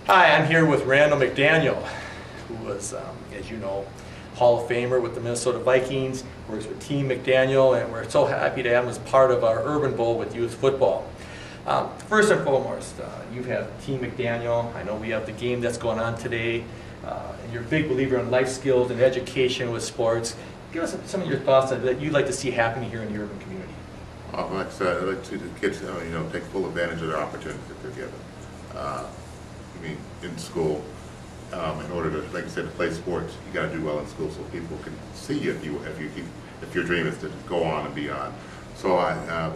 Hi, I'm here with Randall McDaniel, who was, as you know, Hall of Famer with the Minnesota Vikings, works with Team McDaniel, and we're so happy to have him as part of our Urban Bowl with youth football. First and foremost, you have Team McDaniel. I know we have the game that's going on today, and you're a big believer in life skills and education with sports. Give us some of your thoughts that you'd like to see happening here in the urban community. Like I said, I'd like to see the kids, take full advantage of their opportunities that they're given. In school, in order to, like I said, to play sports, you got to do well in school so people can see you if your dream is to go on and beyond. So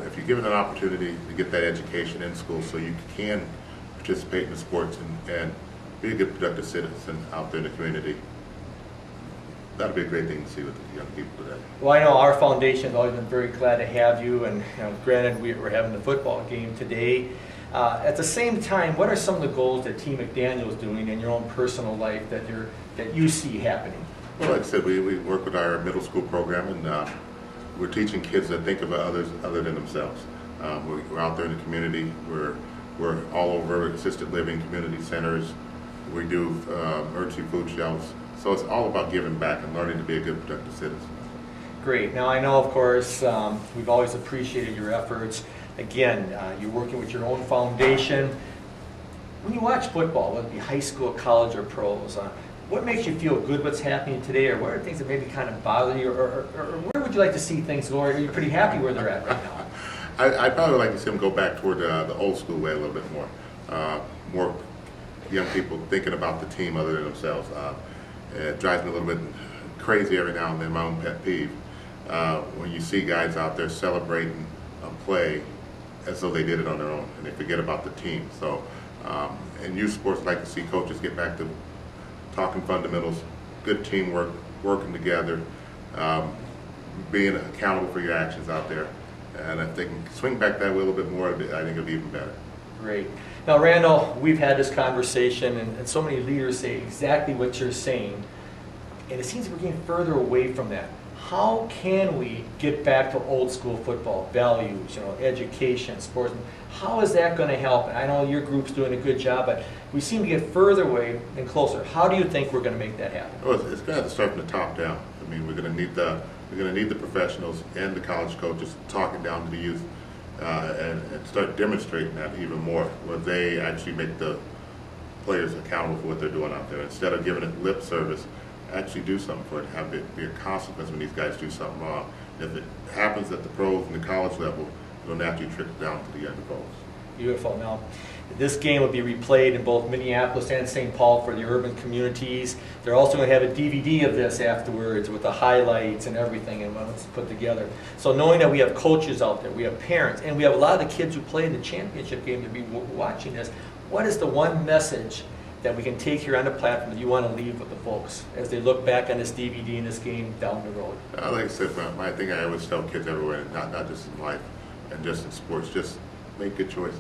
if you're given an opportunity to get that education in school, so you can participate in the sports and be a good, productive citizen out there in the community, that'd be a great thing to see with the young people today. Well, I know our foundation has always been very glad to have you, and granted, we're having the football game today. At the same time, what are some of the goals that Team McDaniel is doing in your own personal life that you see happening? Well, like I said, we work with our middle school program, and we're teaching kids to think of others other than themselves. We're out there in the community. We're all over assisted living community centers. We do emergency food shelves. So it's all about giving back and learning to be a good, productive citizen. Great. Now, I know, of course, we've always appreciated your efforts. Again, you're working with your own foundation. When you watch football, whether it be high school, college, or pros, what makes you feel good what's happening today, or what are things that maybe kind of bother you, or where would you like to see things go, or are you pretty happy where they're at right now? I'd probably like to see them go back toward the old school way a little bit more. More young people thinking about the team other than themselves. It drives me a little bit crazy every now and then, my own pet peeve, when you see guys out there celebrating a play as though they did it on their own, and they forget about the team. So in youth sports, I'd like to see coaches get back to talking fundamentals, good teamwork, working together, being accountable for your actions out there. And if they can swing back that way a little bit more, I think it'll be even better. Great. Now, Randall, we've had this conversation, and so many leaders say exactly what you're saying, and it seems we're getting further away from that. How can we get back to old school football values, education, sports? How is that going to help? And I know your group's doing a good job, but we seem to get further away than closer. How do you think we're going to make that happen? Well, it's going to have to start from the top down. We're going to need the professionals and the college coaches talking down to the youth and start demonstrating that even more, where they actually make the players accountable for what they're doing out there instead of giving it lip service. Actually do something for it, have it be a consequence when these guys do something wrong. If it happens at the pros and the college level, it'll naturally trickle down to the younger pros. Beautiful. Now, this game will be replayed in both Minneapolis and St. Paul for the urban communities. They're also going to have a DVD of this afterwards with the highlights and everything and what it's put together. So knowing that we have coaches out there, we have parents, and we have a lot of the kids who play in the championship game to be watching this, what is the one message that we can take here on the platform that you want to leave with the folks as they look back on this DVD and this game down the road? Like I said, my thing I always tell kids everywhere, not just in life and just in sports, just make good choices.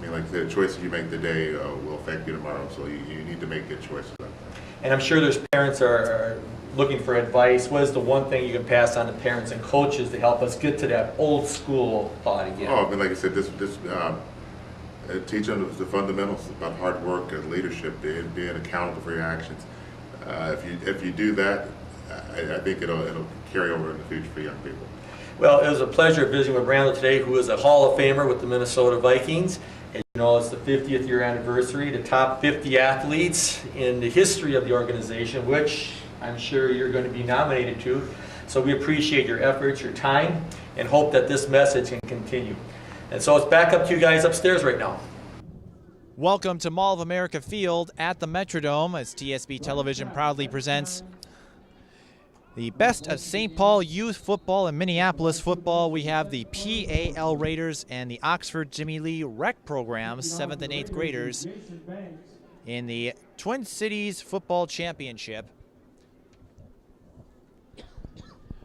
Like I said, the choices you make today will affect you tomorrow, so you need to make good choices. And I'm sure there's parents are looking for advice. What is the one thing you can pass on to parents and coaches to help us get to that old school thought again? Like I said, teach them the fundamentals about hard work and leadership, being accountable for your actions. If you do that, I think it'll carry over in the future for young people. Well, it was a pleasure visiting with Randall today, who is a Hall of Famer with the Minnesota Vikings. As you know, it's the 50th year anniversary, the top 50 athletes in the history of the organization, which I'm sure you're going to be nominated to. So we appreciate your efforts, your time, and hope that this message can continue. And so it's back up to you guys upstairs right now. Welcome to Mall of America Field at the Metrodome as TSB Television proudly presents the best of St. Paul youth football and Minneapolis football. We have the P.A.L. Raiders and the Oxford Jimmy Lee Rec programs, 7th and 8th graders, in the Twin Cities Football Championship.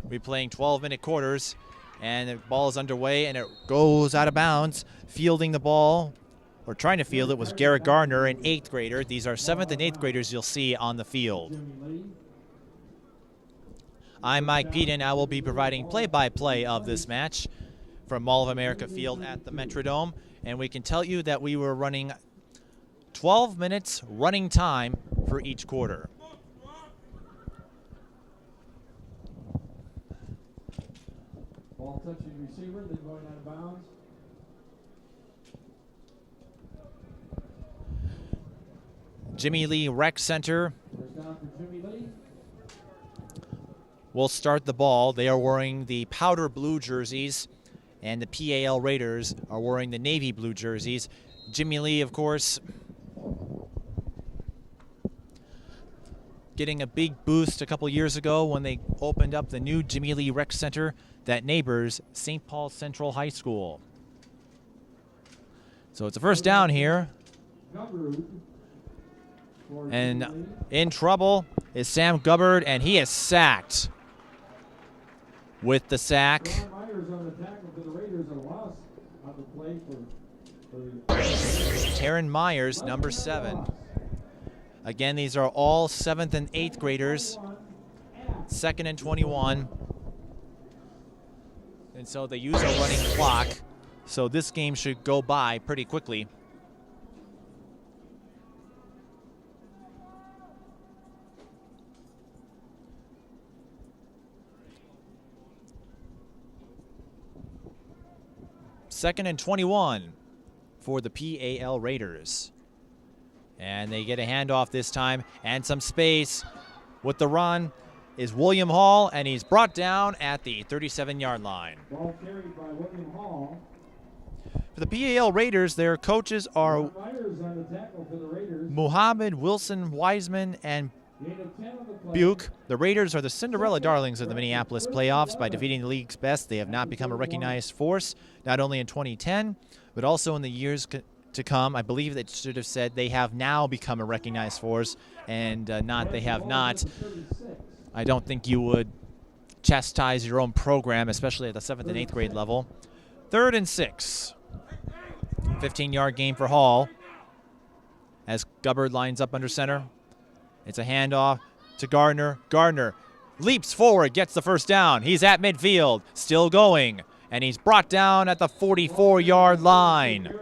We're playing 12-minute quarters. And the ball is underway, and it goes out of bounds. Fielding the ball, or trying to field it, was Garrett Gardner, an 8th grader. These are 7th and 8th graders you'll see on the field. I'm Mike Peden. I will be providing play-by-play of this match from Mall of America Field at the Metrodome. And we can tell you that we were running 12 minutes running time for each quarter. Ball touching receiver, then going out of bounds. Jimmy Lee Rec Center First down for Jimmy Lee. will start the ball. They are wearing the powder blue jerseys, and the P.A.L. Raiders are wearing the navy blue jerseys. Jimmy Lee, of course, getting a big boost a couple years ago when they opened up the new Jimmy Lee Rec Center that neighbors St. Paul Central High School. So it's a first down here. And in trouble is Sam Gubbard, and he is sacked. With the sack, Taryn Myers, number 7. Again, these are all 7th and 8th graders. 2nd and 21. And so they use a running clock. So this game should go by pretty quickly. Second and 21 for the P.A.L. Raiders. And they get a handoff this time and some space. With the run is William Hall, and he's brought down at the 37-yard line. Ball carried by William Hall. For the P.A.L. Raiders, their coaches are Myers on the tackle for the Raiders. Muhammad, Wilson, Wiseman, and Buke. The Raiders are the Cinderella darlings of the Minneapolis playoffs. By defeating the league's best, they have not become a recognized force, not only in 2010, but also in the years to come. I believe that should have said they have now become a recognized force, and not they have not. I don't think you would chastise your own program, especially at the 7th and 8th grade level. 3rd and 6. 15-yard gain for Hall as Gubbard lines up under center. It's a handoff to Gardner. Gardner leaps forward, gets the first down. He's at midfield, still going, and he's brought down at the 44-yard line.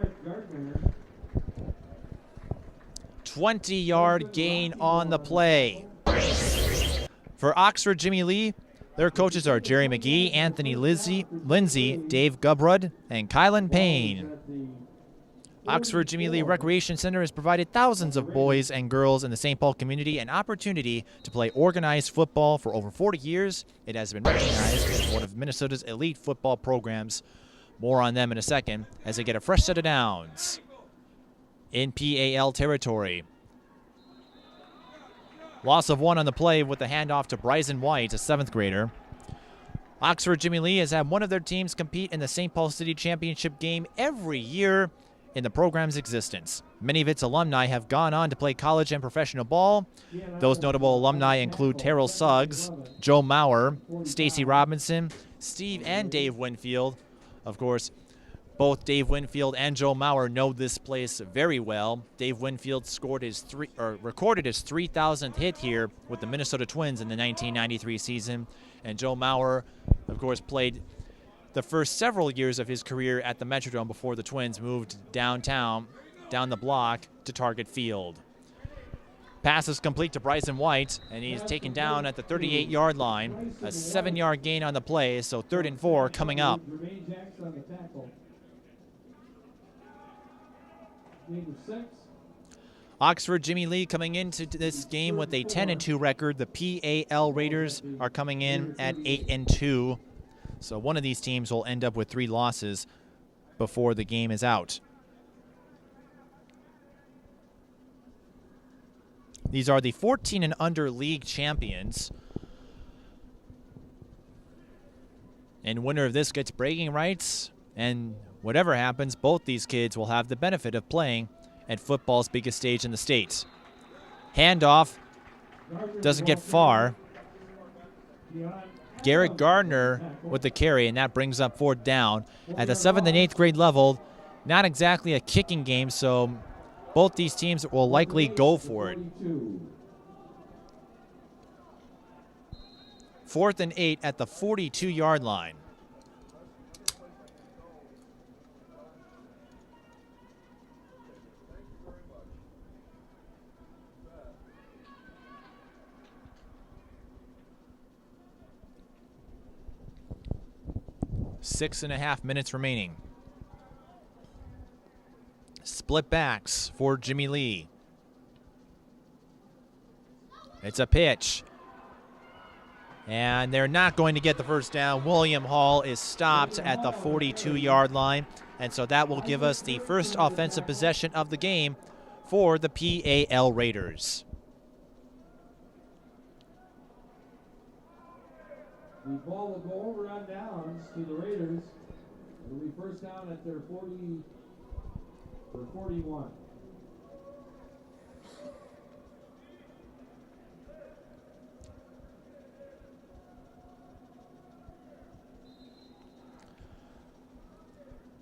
20-yard gain on the play. For Oxford Jimmy Lee, their coaches are Jerry McGee, Anthony Lindsay, Dave Gubrud, and Kylan Payne. Oxford Jimmy Lee Recreation Center has provided thousands of boys and girls in the St. Paul community an opportunity to play organized football for over 40 years. It has been recognized as one of Minnesota's elite football programs. More on them in a second as they get a fresh set of downs in P.A.L. territory. Loss of 1 on the play with the handoff to Bryson White, a 7th grader. Oxford Jimmy Lee has had one of their teams compete in the St. Paul City Championship game every year in the program's existence. Many of its alumni have gone on to play college and professional ball. Those notable alumni include Terrell Suggs, Joe Maurer, Stacy Robinson, Steve and Dave Winfield. Of course, both Dave Winfield and Joe Maurer know this place very well. Dave Winfield recorded his 3,000th hit here with the Minnesota Twins in the 1993 season, and Joe Maurer, of course, played the first several years of his career at the Metrodome before the Twins moved downtown, down the block to Target Field. Pass is complete to Bryson White, and he's taken down at the 38-yard line. A 7-yard gain on the play, so 3rd and 4 coming up. Oxford Jimmy Lee coming into this game with a 10-2 record. The P.A.L. Raiders are coming in at 8-2. So one of these teams will end up with 3 losses before the game is out. These are the 14 and under league champions. And winner of this gets bragging rights. And whatever happens, both these kids will have the benefit of playing at football's biggest stage in the state. Handoff doesn't get far. Garrett Gardner with the carry, and that brings up 4th down. At the 7th and 8th grade level, not exactly a kicking game, so both these teams will likely go for it. 4th and 8 at the 42-yard line. 6.5 minutes remaining. Split backs for Jimmy Lee. It's a pitch. And they're not going to get the first down. William Hall is stopped at the 42-yard line. And so that will give us the first offensive possession of the game for the P.A.L. Raiders. The ball will go over on downs to the Raiders. It'll be first down at their 41.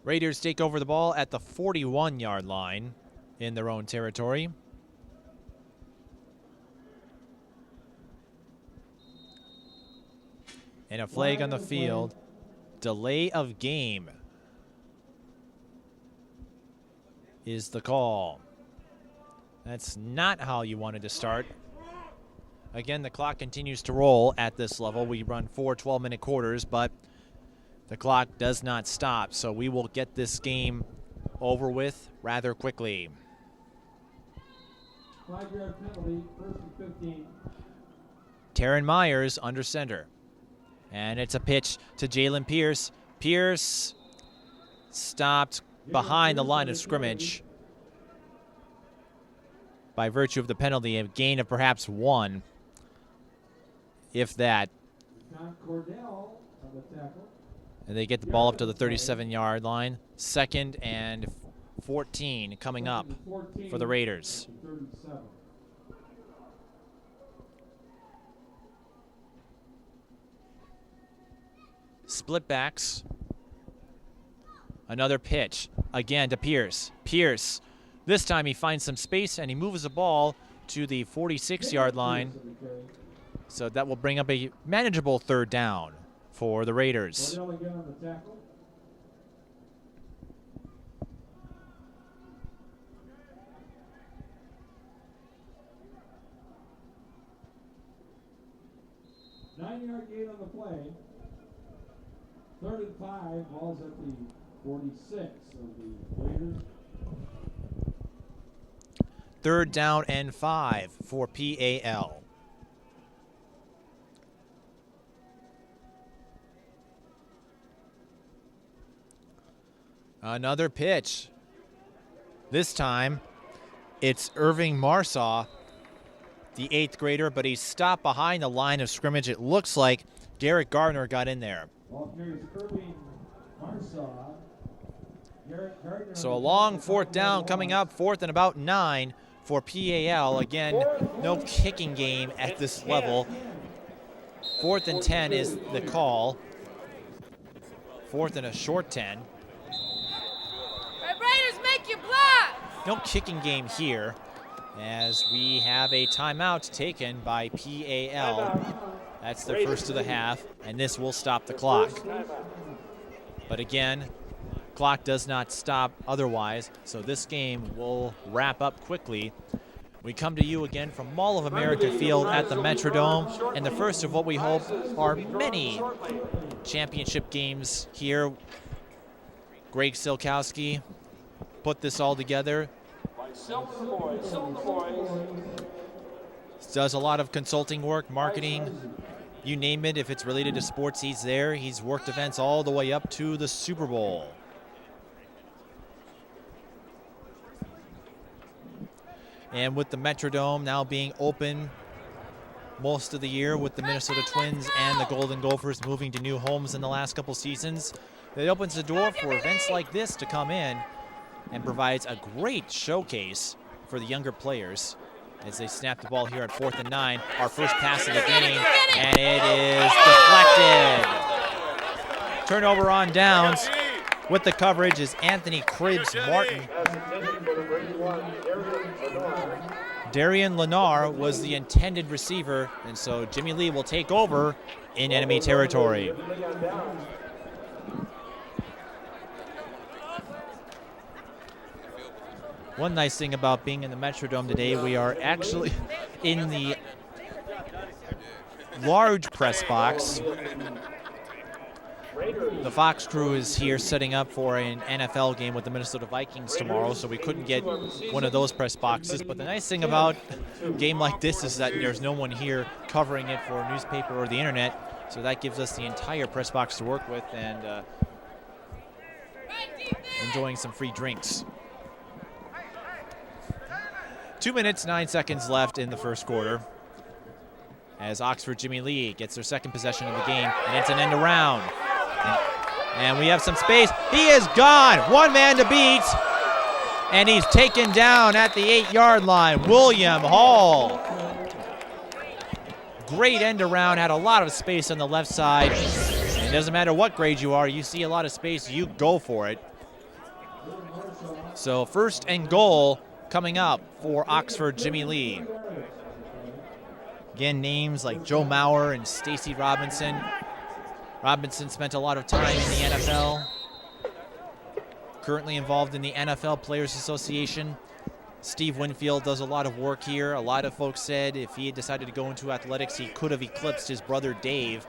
Raiders take over the ball at the 41-yard line in their own territory. And a flag on the field. Delay of game is the call. That's not how you wanted to start. Again, the clock continues to roll at this level. We run 4 12-minute quarters, but the clock does not stop, so we will get this game over with rather quickly. 5-yard penalty, first and 15. Taryn Myers under center. And it's a pitch to Jalen Pierce. Pierce stopped behind the line of scrimmage by virtue of the penalty, a gain of perhaps 1, if that. John Cordell on the tackle. And they get the ball up to the 37-yard line. 2nd and 14 coming up for the Raiders. 37. Split backs. Another pitch. Again to Pierce. Pierce. This time he finds some space and he moves the ball to the 46-yard line. So that will bring up a manageable 3rd down for the Raiders. Cordell again on the tackle. Nine-yard gain on the play. 3rd and 5. Ball's at the 46 of the Raiders. 3rd down and 5 for P.A.L. Another pitch. This time, it's Irving Marsaw, the 8th grader, but he's stopped behind the line of scrimmage. It looks like Garrett Gardner got in there. Ball carries Irving Marsaw. Garrett Gardner. So a long 4th down coming up, 4th and about 9 for P.A.L. Again, no kicking game at this level. 4th and 10 is the call. 4th and a short 10. Raiders, make your block! No kicking game here, as we have a timeout taken by P.A.L. That's the first of the half, and this will stop the clock. But again, clock does not stop otherwise, so this game will wrap up quickly. We come to you again from Mall of America Field at the Metrodome, and the first of what we hope are many championship games here. Greg Silkowski put this all together. Does a lot of consulting work, marketing, you name it. If it's related to sports, he's there. He's worked events all the way up to the Super Bowl. And with the Metrodome now being open most of the year, with the Minnesota Twins and the Golden Gophers moving to new homes in the last couple seasons, it opens the door for events like this to come in and provides a great showcase for the younger players as they snap the ball here at 4th and 9. Our first pass of the game, and it is deflected. Turnover on downs. With the coverage is Anthony Cribbs Martin. Darian Lennar was the intended receiver, and so Jimmy Lee will take over in enemy territory. One nice thing about being in the Metrodome today, we are actually in the large press box. The Fox crew is here setting up for an NFL game with the Minnesota Vikings tomorrow, so we couldn't get one of those press boxes. But the nice thing about a game like this is that there's no one here covering it for a newspaper or the internet, so that gives us the entire press box to work with and enjoying some free drinks. 2 minutes, 9 seconds left in the first quarter as Oxford Jimmy Lee gets their second possession of the game, and it's an end around. And we have some space. He is gone. One man to beat, and he's taken down at the 8-yard line. William Hall. Great end around, had a lot of space on the left side. And it doesn't matter what grade you are, you see a lot of space, you go for it. So first and goal coming up for Oxford Jimmy Lee. Again, names like Joe Mauer and Stacy Robinson. Robinson spent a lot of time in the NFL. Currently involved in the NFL Players Association. Steve Winfield does a lot of work here. A lot of folks said if he had decided to go into athletics, he could have eclipsed his brother Dave.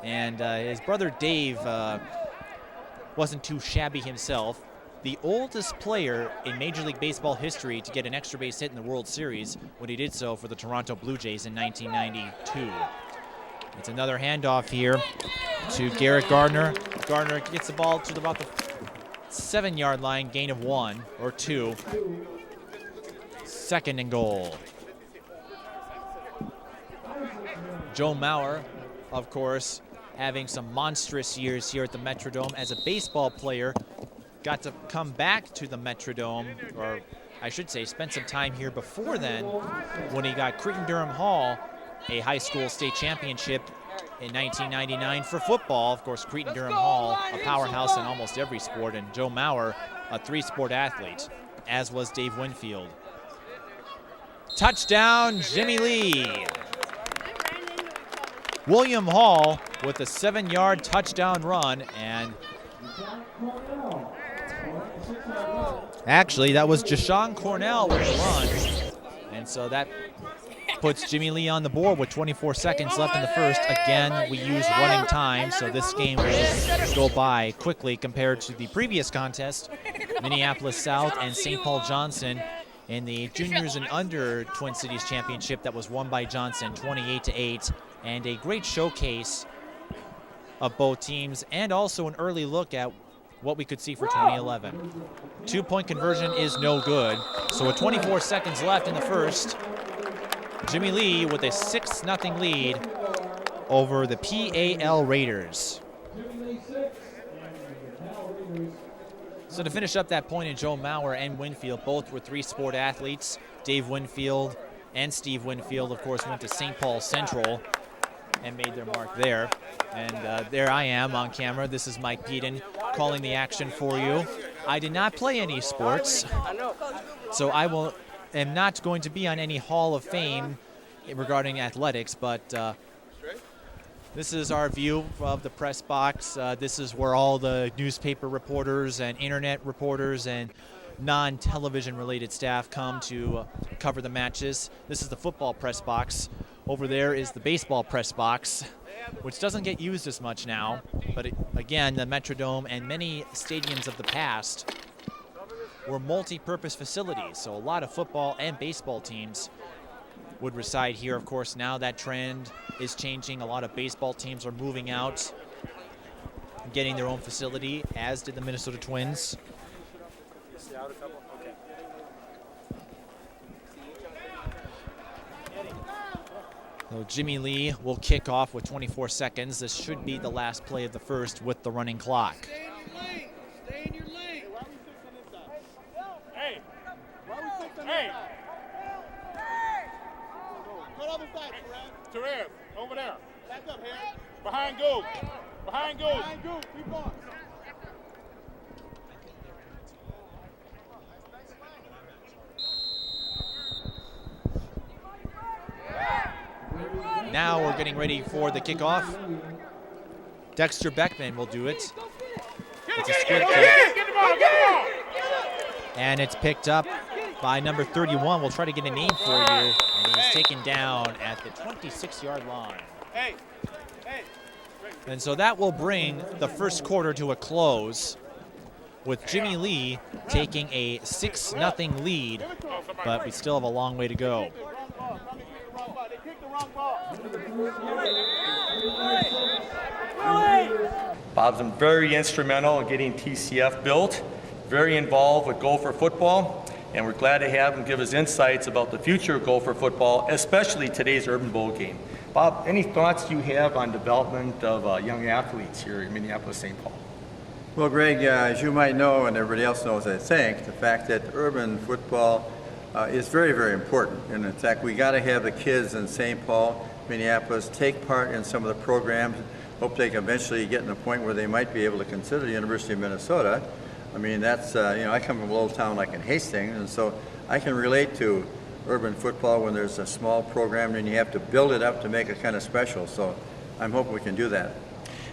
And his brother Dave wasn't too shabby himself. The oldest player in Major League Baseball history to get an extra base hit in the World Series when he did so for the Toronto Blue Jays in 1992. It's another handoff here to Garrett Gardner. Gardner gets the ball to about the 7-yard line, gain of 1 or 2. Second and goal. Joe Mauer, of course, having some monstrous years here at the Metrodome as a baseball player. Got to come back to the Metrodome, or I should say spent some time here before then when he got Cretin-Durham Hall a high school state championship in 1999 for football. Of course, Cretin-Durham Hall, a powerhouse in almost every sport, and Joe Mauer, a 3-sport athlete, as was Dave Winfield. Touchdown, Jimmy Lee. William Hall with a 7-yard touchdown run, and actually, that was Jashawn Cornell with the run. And so that puts Jimmy Lee on the board with 24 seconds left in the first. Again, we use running time, so this game will go by quickly compared to the previous contest, Minneapolis South and St. Paul Johnson in the Juniors and Under Twin Cities Championship that was won by Johnson 28-8, and a great showcase of both teams and also an early look at what we could see for 2011. 2-point conversion is no good. So with 24 seconds left in the first, Jimmy Lee with a 6-0 lead over the P.A.L. Raiders. So to finish up that point, Joe Mauer and Winfield both were 3-sport athletes. Dave Winfield and Steve Winfield, of course, went to St. Paul Central and made their mark there. And there I am on camera. This is Mike Peden calling the action for you. I did not play any sports, so I am not going to be on any Hall of Fame regarding athletics, but this is our view of the press box. This is where all the newspaper reporters and internet reporters and non-television related staff come to cover the matches. This is the football press box. Over there is the baseball press box, which doesn't get used as much now. But again, the Metrodome and many stadiums of the past were multi-purpose facilities. So a lot of football and baseball teams would reside here. Of course, now that trend is changing. A lot of baseball teams are moving out, getting their own facility, as did the Minnesota Twins. So Jimmy Lee will kick off with 24 seconds. This should be the last play of the first with the running clock. Stay in your lane. Hey. Hey. Cut other side, Therese. Over there. Back up, Harry. Behind Goop. Behind Goop. Behind Goop. Keep going. Now we're getting ready for the kickoff. Dexter Beckman will do it. It's a split kick. And it's picked up by number 31. We'll try to get a name for you. And he's taken down at the 26-yard line. Hey. And so that will bring the first quarter to a close, with Jimmy Lee taking a 6-0 lead, but we still have a long way to go. Bob's been very instrumental in getting TCF built, very involved with Gopher football, and we're glad to have him give us insights about the future of Gopher football, especially today's Urban Bowl game. Bob, any thoughts you have on development of young athletes here in Minneapolis-St. Paul? Well, Greg, as you might know, and everybody else knows, I think, the fact that urban football is very, very important. And in fact, we got to have the kids in St. Paul, Minneapolis, take part in some of the programs. Hope they can eventually get in a point where they might be able to consider the University of Minnesota. I mean, that's, I come from a little town like in Hastings, and so I can relate to urban football when there's a small program and you have to build it up to make it kind of special. So I'm hoping we can do that.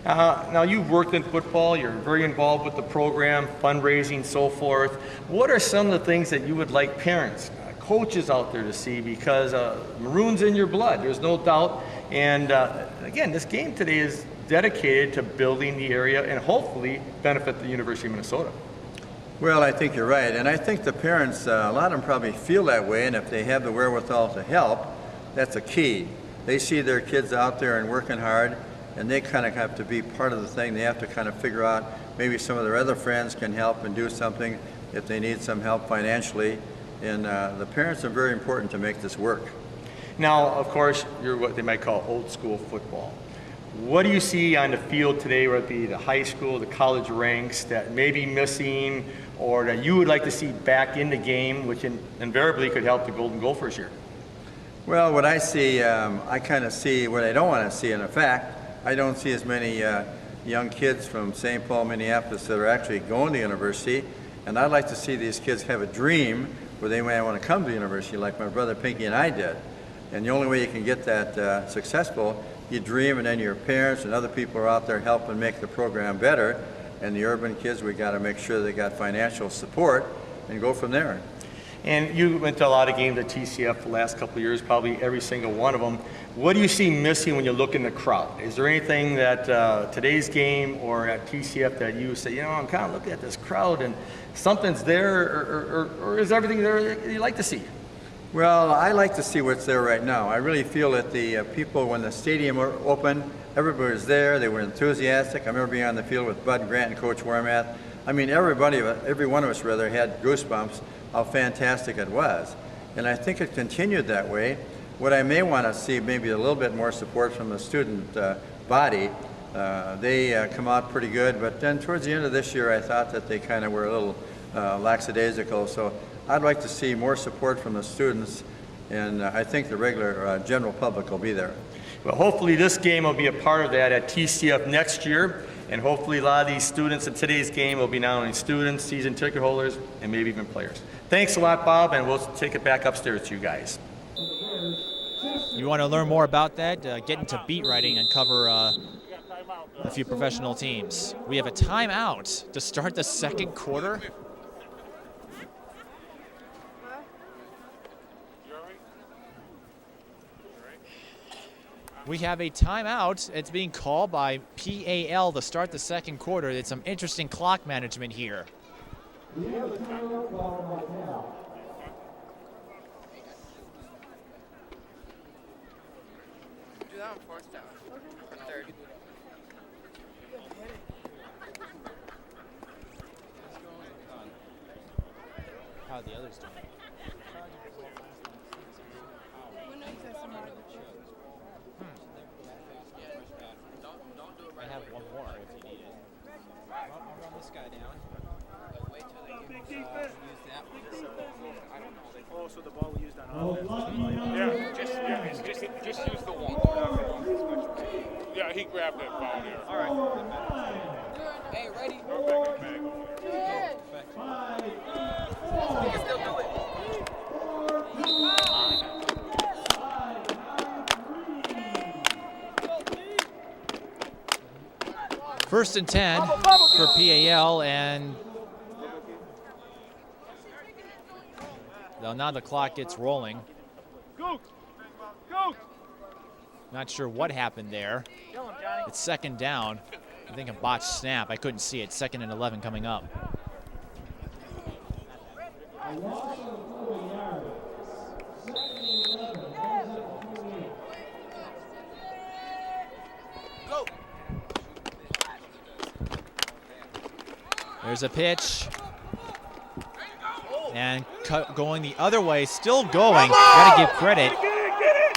Now, you've worked in football, you're very involved with the program, fundraising, so forth. What are some of the things that you would like parents, coaches out there to see? Because Maroon's in your blood, there's no doubt. And again, this game today is dedicated to building the area and hopefully benefit the University of Minnesota. Well, I think you're right. And I think the parents, a lot of them probably feel that way, and if they have the wherewithal to help, that's a key. They see their kids out there and working hard, and they kind of have to be part of the thing. They have to kind of figure out maybe some of their other friends can help and do something if they need some help financially. And the parents are very important to make this work. Now, of course, you're what they might call old school football. What do you see on the field today, whether it be the high school, the college ranks, that may be missing or that you would like to see back in the game, which invariably could help the Golden Gophers here? Well, what I see, I kind of see what I don't want to see. In fact, I don't see as many young kids from St. Paul, Minneapolis that are actually going to university. And I'd like to see these kids have a dream where they may want to come to university like my brother Pinky and I did. And the only way you can get that successful, you dream, and then your parents and other people are out there helping make the program better. And the urban kids, we got to make sure they got financial support and go from there. And you went to a lot of games at TCF the last couple of years, probably every single one of them. What do you see missing when you look in the crowd? Is there anything that today's game or at TCF that you say, I'm kind of looking at this crowd and something's there, or is everything there that you like to see? Well, I like to see what's there right now. I really feel that the people, when the stadium opened, everybody was there. They were enthusiastic. I remember being on the field with Bud Grant and Coach Wormath. I mean, every one of us had goosebumps how fantastic it was. And I think it continued that way. What I may want to see, maybe a little bit more support from the student body. They come out pretty good, but then towards the end of this year, I thought that they kind of were a little lackadaisical. So I'd like to see more support from the students, and I think the regular general public will be there. Well, hopefully this game will be a part of that at TCF next year, and hopefully a lot of these students in today's game will be not only students, season ticket holders, and maybe even players. Thanks a lot, Bob, and we'll take it back upstairs to you guys. You want to learn more about that? Get into beat writing and cover a few professional teams. We have a timeout to start the second quarter. We have a timeout. It's being called by P.A.L. to start the second quarter. It's some interesting clock management here. We have a timeout ball right now. Do that on fourth down. Third. How are the others doing? I have one more if you need it. I'll run this guy down. Wait till they use that one. I don't know. Oh, so the ball we used on offense. Just use the one. Yeah, he grabbed that ball there. All right. Hey, ready? We can still do it. First and 10 for P.A.L. and now the clock gets rolling. Go! Go! Not sure what happened there. It's second down. I think a botched snap. I couldn't see it. 2nd and 11 coming up. A loss of 11 yards. 2nd and 11. Ball's at the 28. Go. There's a pitch. And going the other way, still going. Got to give credit.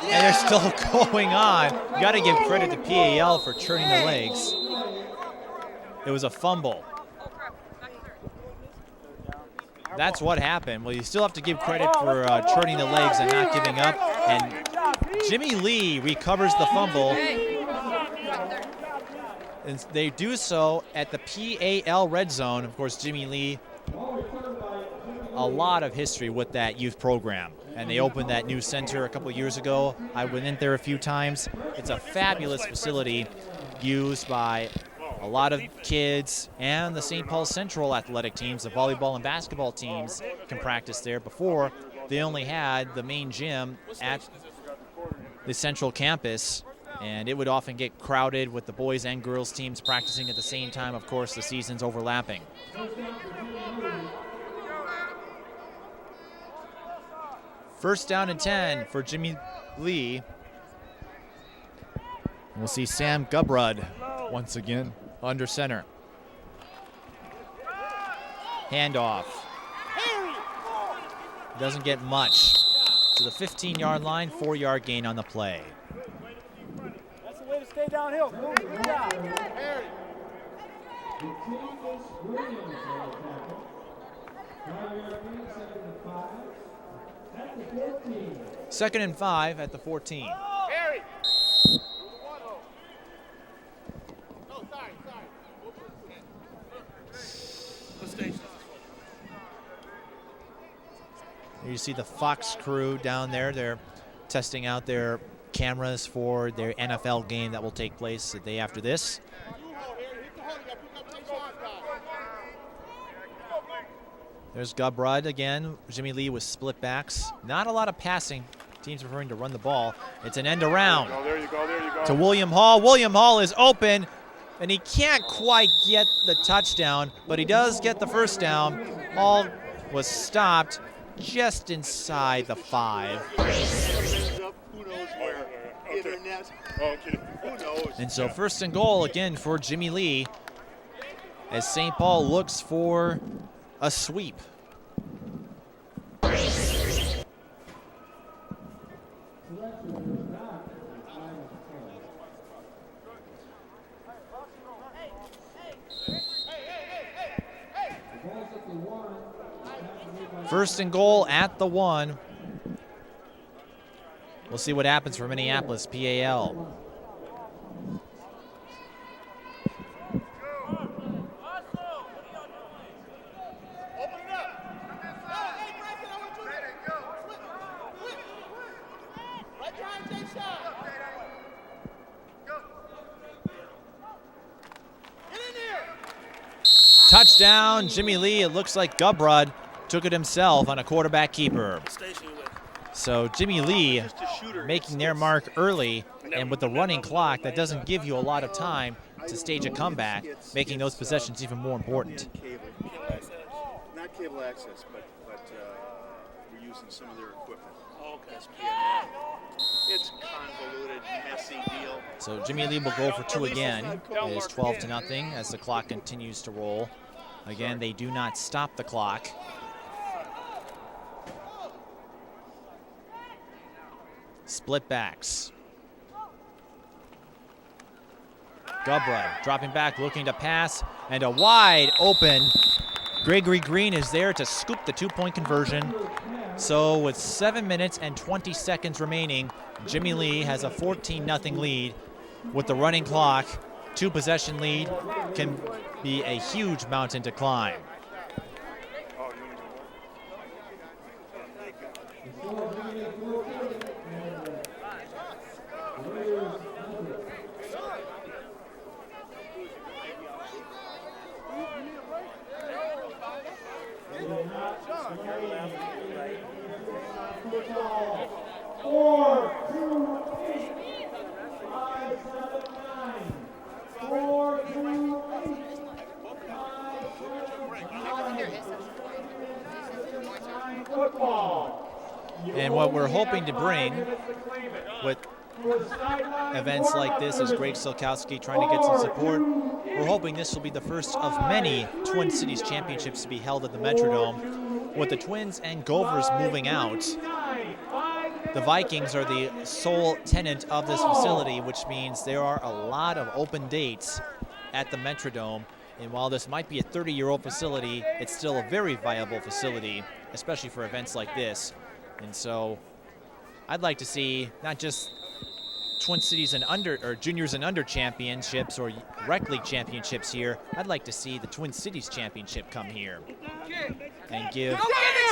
And they're still going on. Got to give credit to P.A.L. for turning the legs. It was a fumble. That's what happened. Well, you still have to give credit for turning the legs and not giving up. And Jimmy Lee recovers the fumble. And they do so at the P.A.L. red zone. Of course, Jimmy Lee, a lot of history with that youth program. And they opened that new center a couple years ago. I went in there a few times. It's a fabulous facility used by a lot of kids, and the St. Paul Central athletic teams, the volleyball and basketball teams, can practice there. Before, they only had the main gym at the central campus, and it would often get crowded with the boys and girls teams practicing at the same time. Of course, the seasons overlapping. First down and 10 for Jimmy Lee. We'll see Sam Gubrud once again under center. Handoff. Doesn't get much. To the 15-yard line, 4-yard gain on the play. That's the way to stay downhill. Good job. Harry. Williams on the tackle. 5-yard gain, 2nd and 5. At the 14. 2nd and 5 at the 14. Harry. Here you see the Fox crew down there. They're testing out their cameras for their NFL game that will take place the day after this. There's Gubrud again. Jimmy Lee with split backs. Not a lot of passing. Teams preferring to run the ball. It's an end around There you go. to William Hall. William Hall is open, and he can't quite get the touchdown, but he does get the first down. Hall was stopped just inside the 5. Who knows where? Internet. Okay. Who knows? And so 1st and goal again for Jimmy Lee as St. Paul looks for a sweep. First and goal at the 1. We'll see what happens for Minneapolis, P.A.L. Touchdown, Jimmy Lee. It looks like Gubrud took it himself on a quarterback keeper. So Jimmy Lee making their mark early, and with the running clock, that doesn't give you a lot of time to stage a comeback, making those possessions even more important. Not cable access, but we're using some of their equipment. It's convoluted, messy deal. So Jimmy Lee will go for 2 again. It is 12-0 as the clock continues to roll. Again, they do not stop the clock. Split backs. Gubrud dropping back, looking to pass, and a wide open. Gregory Green is there to scoop the 2-point conversion. So with 7 minutes and 20 seconds remaining, Jimmy Lee has a 14-0 lead. With the running clock, 2-possession lead can be a huge mountain to climb. And what we're hoping to bring with events like this is Greg Silkowski trying to get some support. We're hoping this will be the first of many Twin Cities championships to be held at the Metrodome. With the Twins and Gophers moving out, the Vikings are the sole tenant of this facility, which means there are a lot of open dates at the Metrodome. And while this might be a 30-year-old facility, it's still a very viable facility, especially for events like this. And so I'd like to see not just Twin Cities and under, or juniors and under championships or rec league championships here. I'd like to see the Twin Cities championship come here and give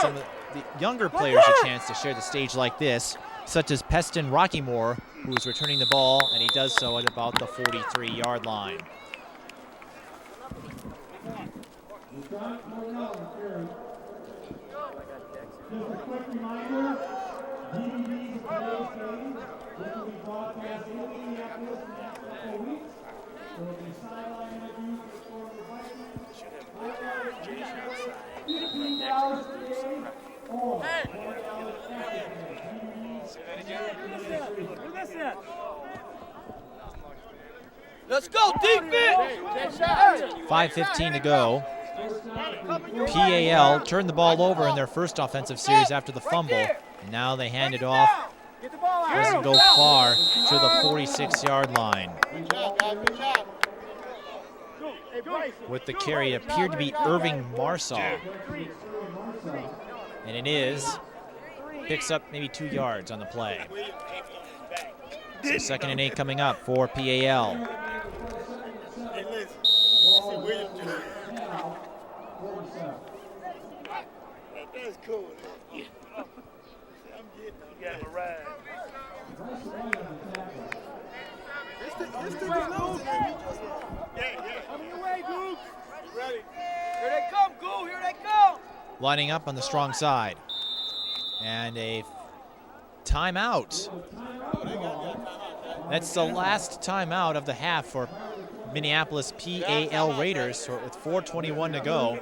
some of the younger players a chance to share the stage like this, such as Peston Rockymore, who is returning the ball, and he does so at about the 43-yard line. Just a quick reminder, DVDs of today's game, which will be broadcast in Minneapolis in the next couple of weeks. There will be sideline interviews with former Vikings. $15 today or $1 Saturday. Let's go, defense! 5:15 to go. P.A.L. turned the ball over in their first offensive series after the fumble. And now they hand it off. Doesn't go far to the 46-yard line. With the carry, it appeared to be Irving Marshaw. And it is. Picks up maybe 2 yards on the play. So 2nd and 8 coming up for P.A.L. That's cool. I'm getting a ride. Coming your way, Goose. Ready. Here they come, Goo, here they come! Lining up on the strong side. And a timeout. That's the last timeout of the half for Minneapolis P.A.L. Raiders with 4:21 to go.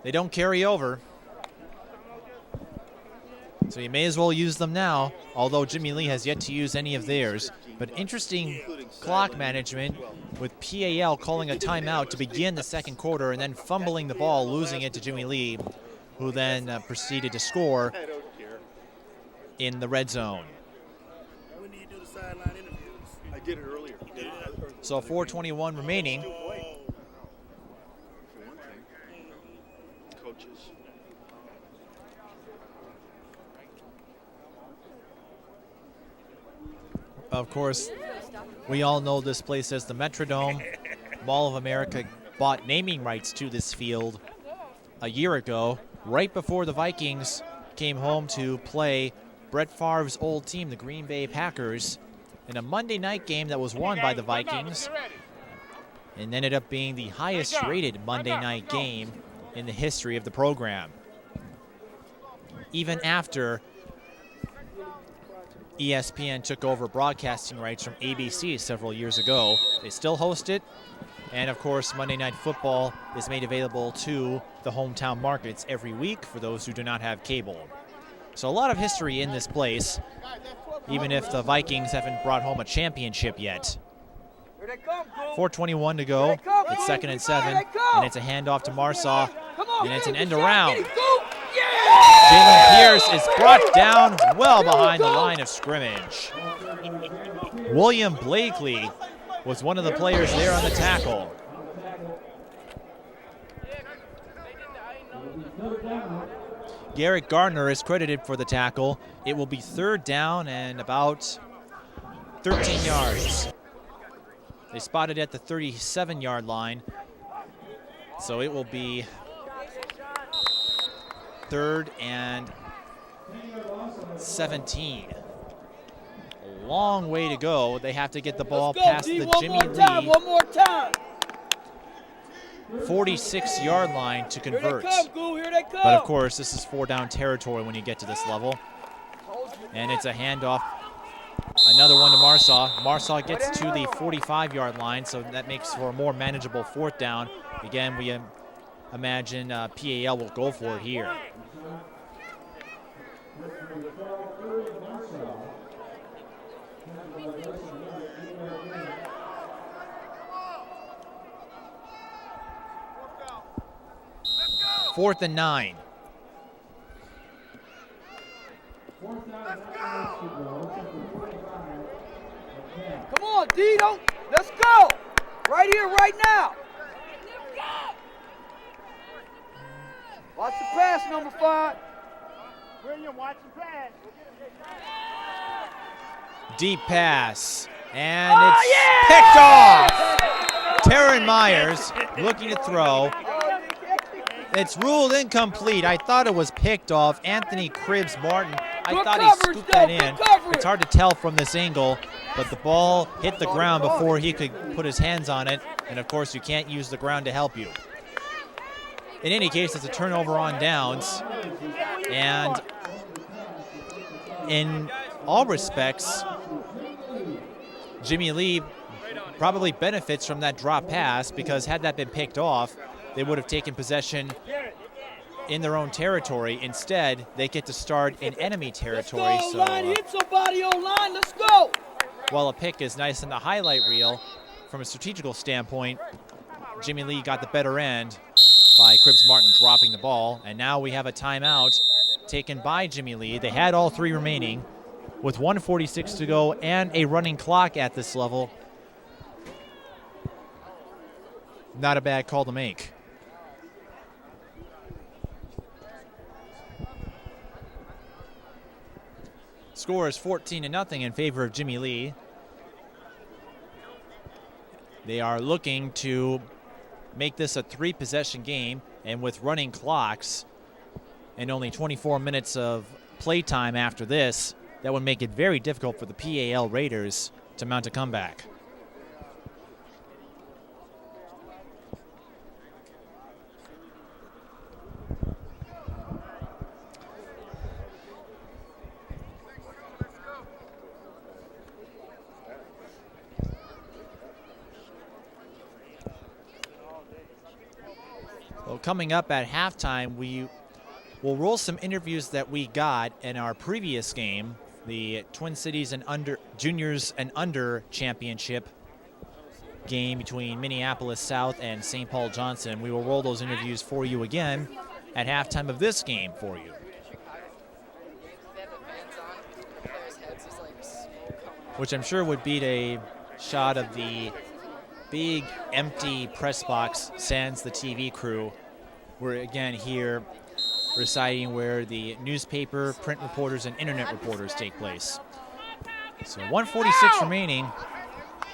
They don't carry over, so you may as well use them now, although Jimmy Lee has yet to use any of theirs. But interesting clock management with P.A.L. calling a timeout to begin the second quarter and then fumbling the ball, losing it to Jimmy Lee, who then proceeded to score in the red zone. When do you do the sideline interviews? I did it earlier. So 4:21 remaining. Coaches. Of course, we all know this place as the Metrodome. Mall of America bought naming rights to this field a year ago, right before the Vikings came home to play Brett Favre's old team, the Green Bay Packers, in a Monday night game that was won by the Vikings and ended up being the highest rated Monday night game in the history of the program. Even after ESPN took over broadcasting rights from ABC several years ago, they still host it. And of course, Monday Night Football is made available to the hometown markets every week for those who do not have cable. So a lot of history in this place, even if the Vikings haven't brought home a championship yet. 4:21 to go. It's 2nd and 7, and it's a handoff to Marshaw, and it's an end around. Jalen Pierce is brought down well behind the line of scrimmage. William Blakely was one of the players there on the tackle. Garrett Gardner is credited for the tackle. It will be 3rd down and about 13 yards. They spotted at the 37-yard line, so it will be 3rd and 17. A long way to go. They have to get the ball past the Jimmy Lee One more time. 46-yard line to convert. Here they come, Goo, here they come. But of course, this is 4-down territory when you get to this level. And it's a handoff. Another one to Marshaw. Marshaw gets to the 45-yard line, so that makes for a more manageable 4th down. Again, we imagine P.A.L will go for it here. Fourth and 9. Come on, Dito. Let's go. Right here, right now. Watch the pass, number 5. William, watch the pass. Deep pass. And it's picked off. Taryn Myers looking to throw. It's ruled incomplete. I thought it was picked off. Anthony Cribbs Martin, I thought he scooped that in. It's hard to tell from this angle, but the ball hit the ground before he could put his hands on it. And of course, you can't use the ground to help you. In any case, it's a turnover on downs. And in all respects, Jimmy Lee probably benefits from that drop pass, because had that been picked off, they would have taken possession in their own territory. Instead, they get to start in enemy territory. Let's go, line, hit somebody on line, let's go. While a pick is nice in the highlight reel, from a strategical standpoint, Jimmy Lee got the better end by Cribbs Martin dropping the ball. And now we have a timeout taken by Jimmy Lee. They had all 3 remaining with 1:46 to go and a running clock at this level. Not a bad call to make. Score is 14-0 in favor of Jimmy Lee. They are looking to make this a 3-possession game, and with running clocks and only 24 minutes of playtime after this, that would make it very difficult for the P.A.L. Raiders to mount a comeback. Well, coming up at halftime, we will roll some interviews that we got in our previous game, the Twin Cities and Under Juniors and Under Championship game between Minneapolis South and St. Paul Johnson. We will roll those interviews for you again at halftime of this game for you. Which I'm sure would beat a shot of the big empty press box sans the TV crew. We're again here reciting where the newspaper, print reporters, and internet reporters take place. So 1:46 remaining.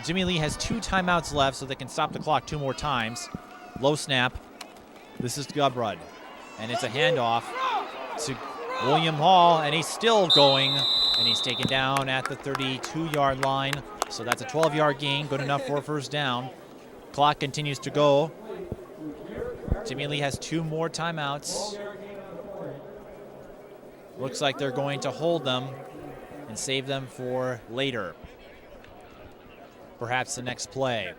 Jimmy Lee has 2 timeouts left, so they can stop the clock 2 more times. Low snap. This is Gubrud. And it's a handoff to William Hall, and he's still going, and he's taken down at the 32-yard line. So that's a 12-yard gain, good enough for a first down. Clock continues to go. Jimmy Lee has 2 more timeouts. Looks like they're going to hold them and save them for later. Perhaps the next play.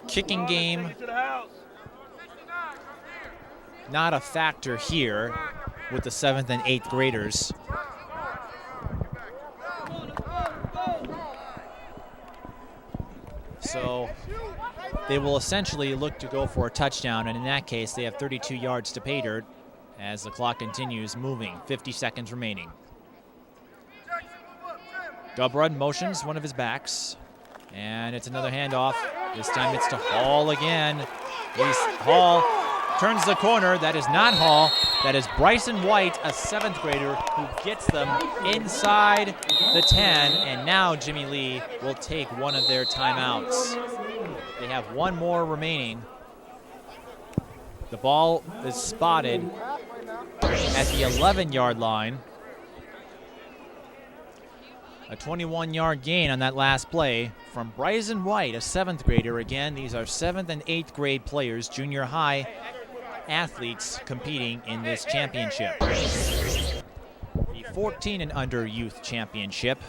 Kicking game, not a factor here with the 7th and 8th graders. So they will essentially look to go for a touchdown, and in that case, they have 32 yards to pay dirt as the clock continues moving. 50 seconds remaining. Gubrud motions one of his backs, and it's another handoff. This time it's to Hall again. Hall turns the corner. That is not Hall. That is Bryson White, a 7th grader, who gets them inside the 10, and now Jimmy Lee will take one of their timeouts. They have 1 more remaining. The ball is spotted at the 11-yard line. A 21-yard gain on that last play from Bryson White, a 7th grader. Again, these are 7th and 8th grade players, junior high athletes competing in this championship. The 14 and under youth championship.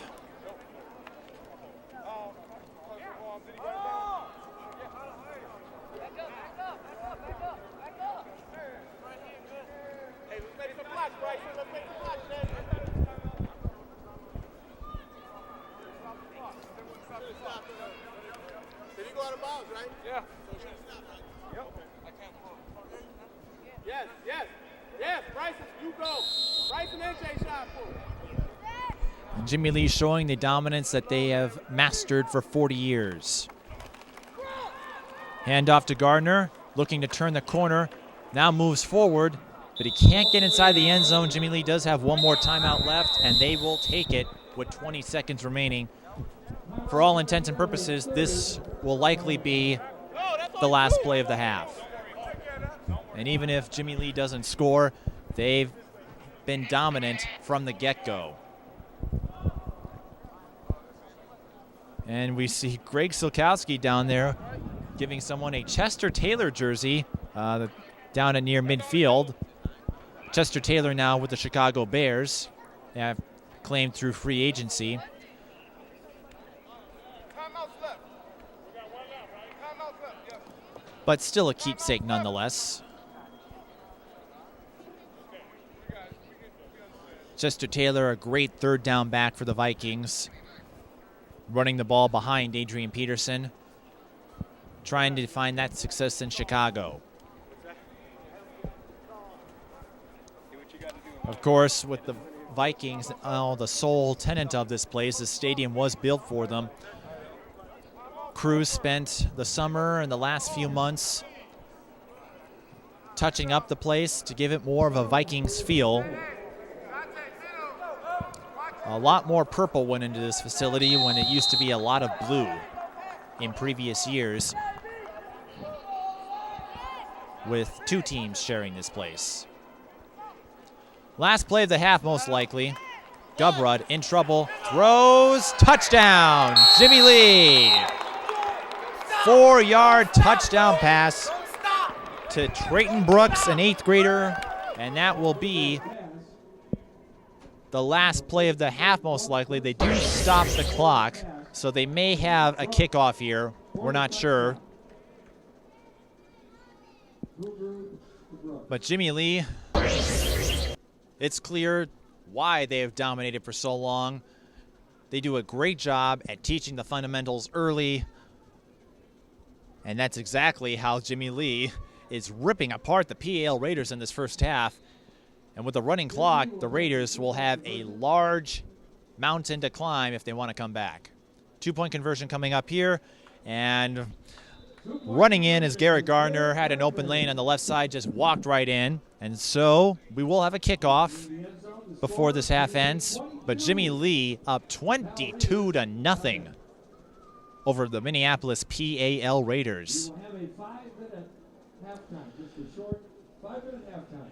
blocks, Bryson. Let's make the blocks, man. Did he go out of bounds, right? Yeah. So should he stop, right? Yep. Yes, yes, yes. Bryson, you go. Bryson and Jay shot for it. Jimmy Lee showing the dominance that they have mastered for 40 years. Hand off to Gardner, looking to turn the corner. Now moves forward, but he can't get inside the end zone. Jimmy Lee does have one more timeout left, and they will take it with 20 seconds remaining. For all intents and purposes, this will likely be the last play of the half. And even if Jimmy Lee doesn't score, they've been dominant from the get-go. And we see Greg Silkowski down there giving someone a Chester Taylor jersey down at near midfield. Chester Taylor now with the Chicago Bears, claimed through free agency. But still a keepsake nonetheless. Chester Taylor, a great third down back for the Vikings, running the ball behind Adrian Peterson, trying to find that success in Chicago. Of course, with the Vikings, the sole tenant of this place, the stadium was built for them. Crews spent the summer and the last few months touching up the place to give it more of a Vikings feel. A lot more purple went into this facility when it used to be a lot of blue in previous years, with two teams sharing this place. Last play of the half, most likely. Gubrud in trouble, throws, touchdown, Jimmy Lee. 4-yard touchdown pass to Trayton Brooks, an 8th grader, and that will be the last play of the half, most likely. They do stop the clock, so they may have a kickoff here. We're not sure. But Jimmy Lee, it's clear why they have dominated for so long. They do a great job at teaching the fundamentals early, and that's exactly how Jimmy Lee is ripping apart the P.A.L. Raiders in this first half. And with the running clock, the Raiders will have a large mountain to climb if they want to come back. 2-point conversion coming up here, and running in is Garrett Gardner, had an open lane on the left side, just walked right in. And so we will have a kickoff before this half ends. But Jimmy Lee up 22-0 over the Minneapolis P.A.L. Raiders. We will have a 5-minute halftime, just a short 5-minute halftime.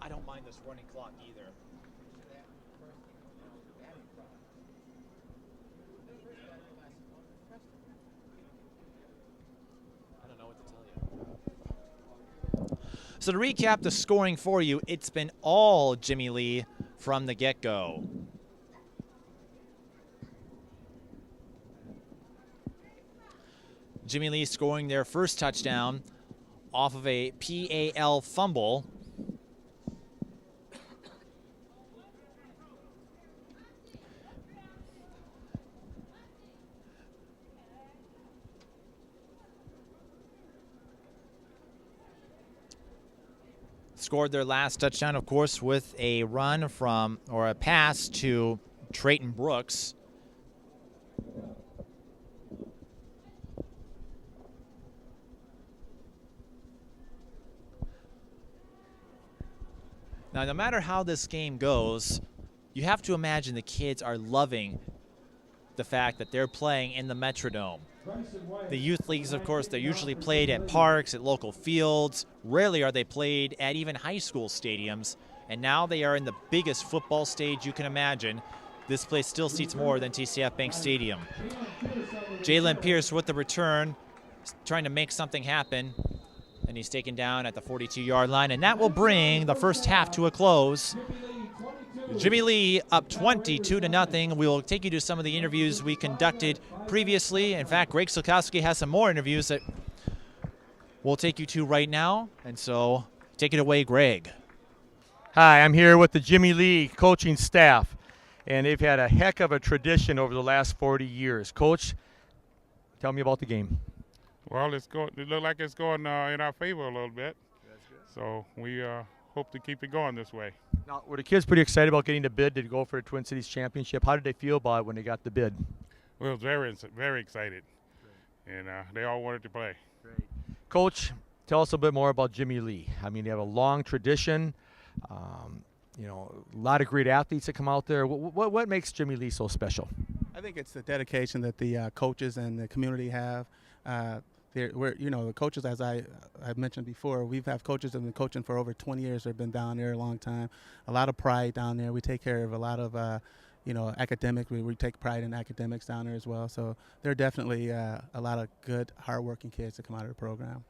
I don't mind this running clock either. I don't know what to tell you. So to recap the scoring for you, it's been all Jimmy Lee from the get-go. Jimmy Lee scoring their first touchdown off of a P.A.L. fumble. Scored their last touchdown, of course, with a run from, or a pass to Trayton Brooks. Now, no matter how this game goes, you have to imagine the kids are loving the fact that they're playing in the Metrodome. The youth leagues, of course, they're usually played at parks, at local fields. Rarely are they played at even high school stadiums. And now they are in the biggest football stage you can imagine. This place still seats more than TCF Bank Stadium. Jalen Pierce with the return, trying to make something happen. And he's taken down at the 42-yard line. And that will bring the first half to a close. Jimmy Lee up 22-0. We will take you to some of the interviews we conducted previously. In fact, Greg Solkowski has some more interviews that we'll take you to right now. And so take it away, Greg. Hi, I'm here with the Jimmy Lee coaching staff, and they've had a heck of a tradition over the last 40 years. Coach, tell me about the game. Well, it looks like it's going in our favor a little bit. So we hope to keep it going this way. Now, were the kids pretty excited about getting the bid to go for the Twin Cities Championship? How did they feel about it when they got the bid? Well, very excited, and they all wanted to play. Great. Coach, tell us a bit more about Jimmy Lee. I mean, they have a long tradition. You know, a lot of great athletes that come out there. What makes Jimmy Lee so special? I think it's the dedication that the coaches and the community have. The coaches, as I've mentioned before, we've had coaches that have been coaching for over 20 years. They've been down there a long time. A lot of pride down there. We take care of a lot of, academic. We take pride in academics down there as well. So there are definitely a lot of good, hardworking kids that come out of the program.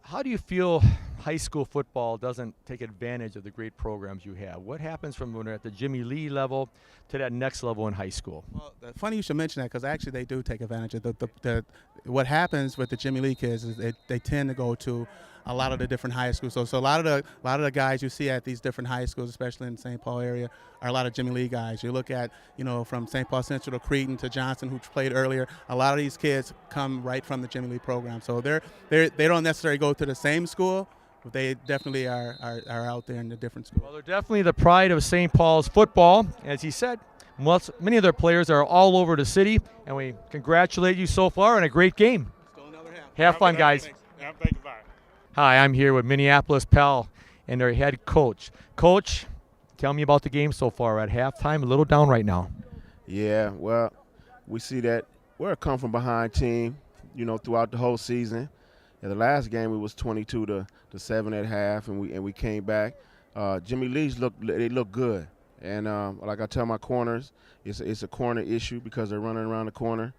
How do you feel high school football doesn't take advantage of the great programs you have? What happens from when they're at the Jimmy Lee level to that next level in high school? Well, funny you should mention that, because actually they do take advantage of what happens with the Jimmy Lee kids is they tend to go to a lot of the different high schools. So a lot of the guys you see at these different high schools, especially in the St. Paul area, are a lot of Jimmy Lee guys. You look at, from St. Paul Central to Cretin to Johnson, who played earlier, a lot of these kids come right from the Jimmy Lee program. So they don't necessarily go to the same school, but they definitely are out there in the different schools. Well, they're definitely the pride of St. Paul's football. As he said, many of their players are all over the city, and we congratulate you so far on a great game. Have fun, guys. Hi, I'm here with Minneapolis P.A.L. and their head coach. Coach, tell me about the game so far. At halftime, a little down right now. Yeah, well, we see that we're a come-from-behind team, throughout the whole season. In the last game, it was 22-7 at half, and we came back. Jimmy Lee's look good, and like I tell my corners, it's a corner issue because they're running around the corner,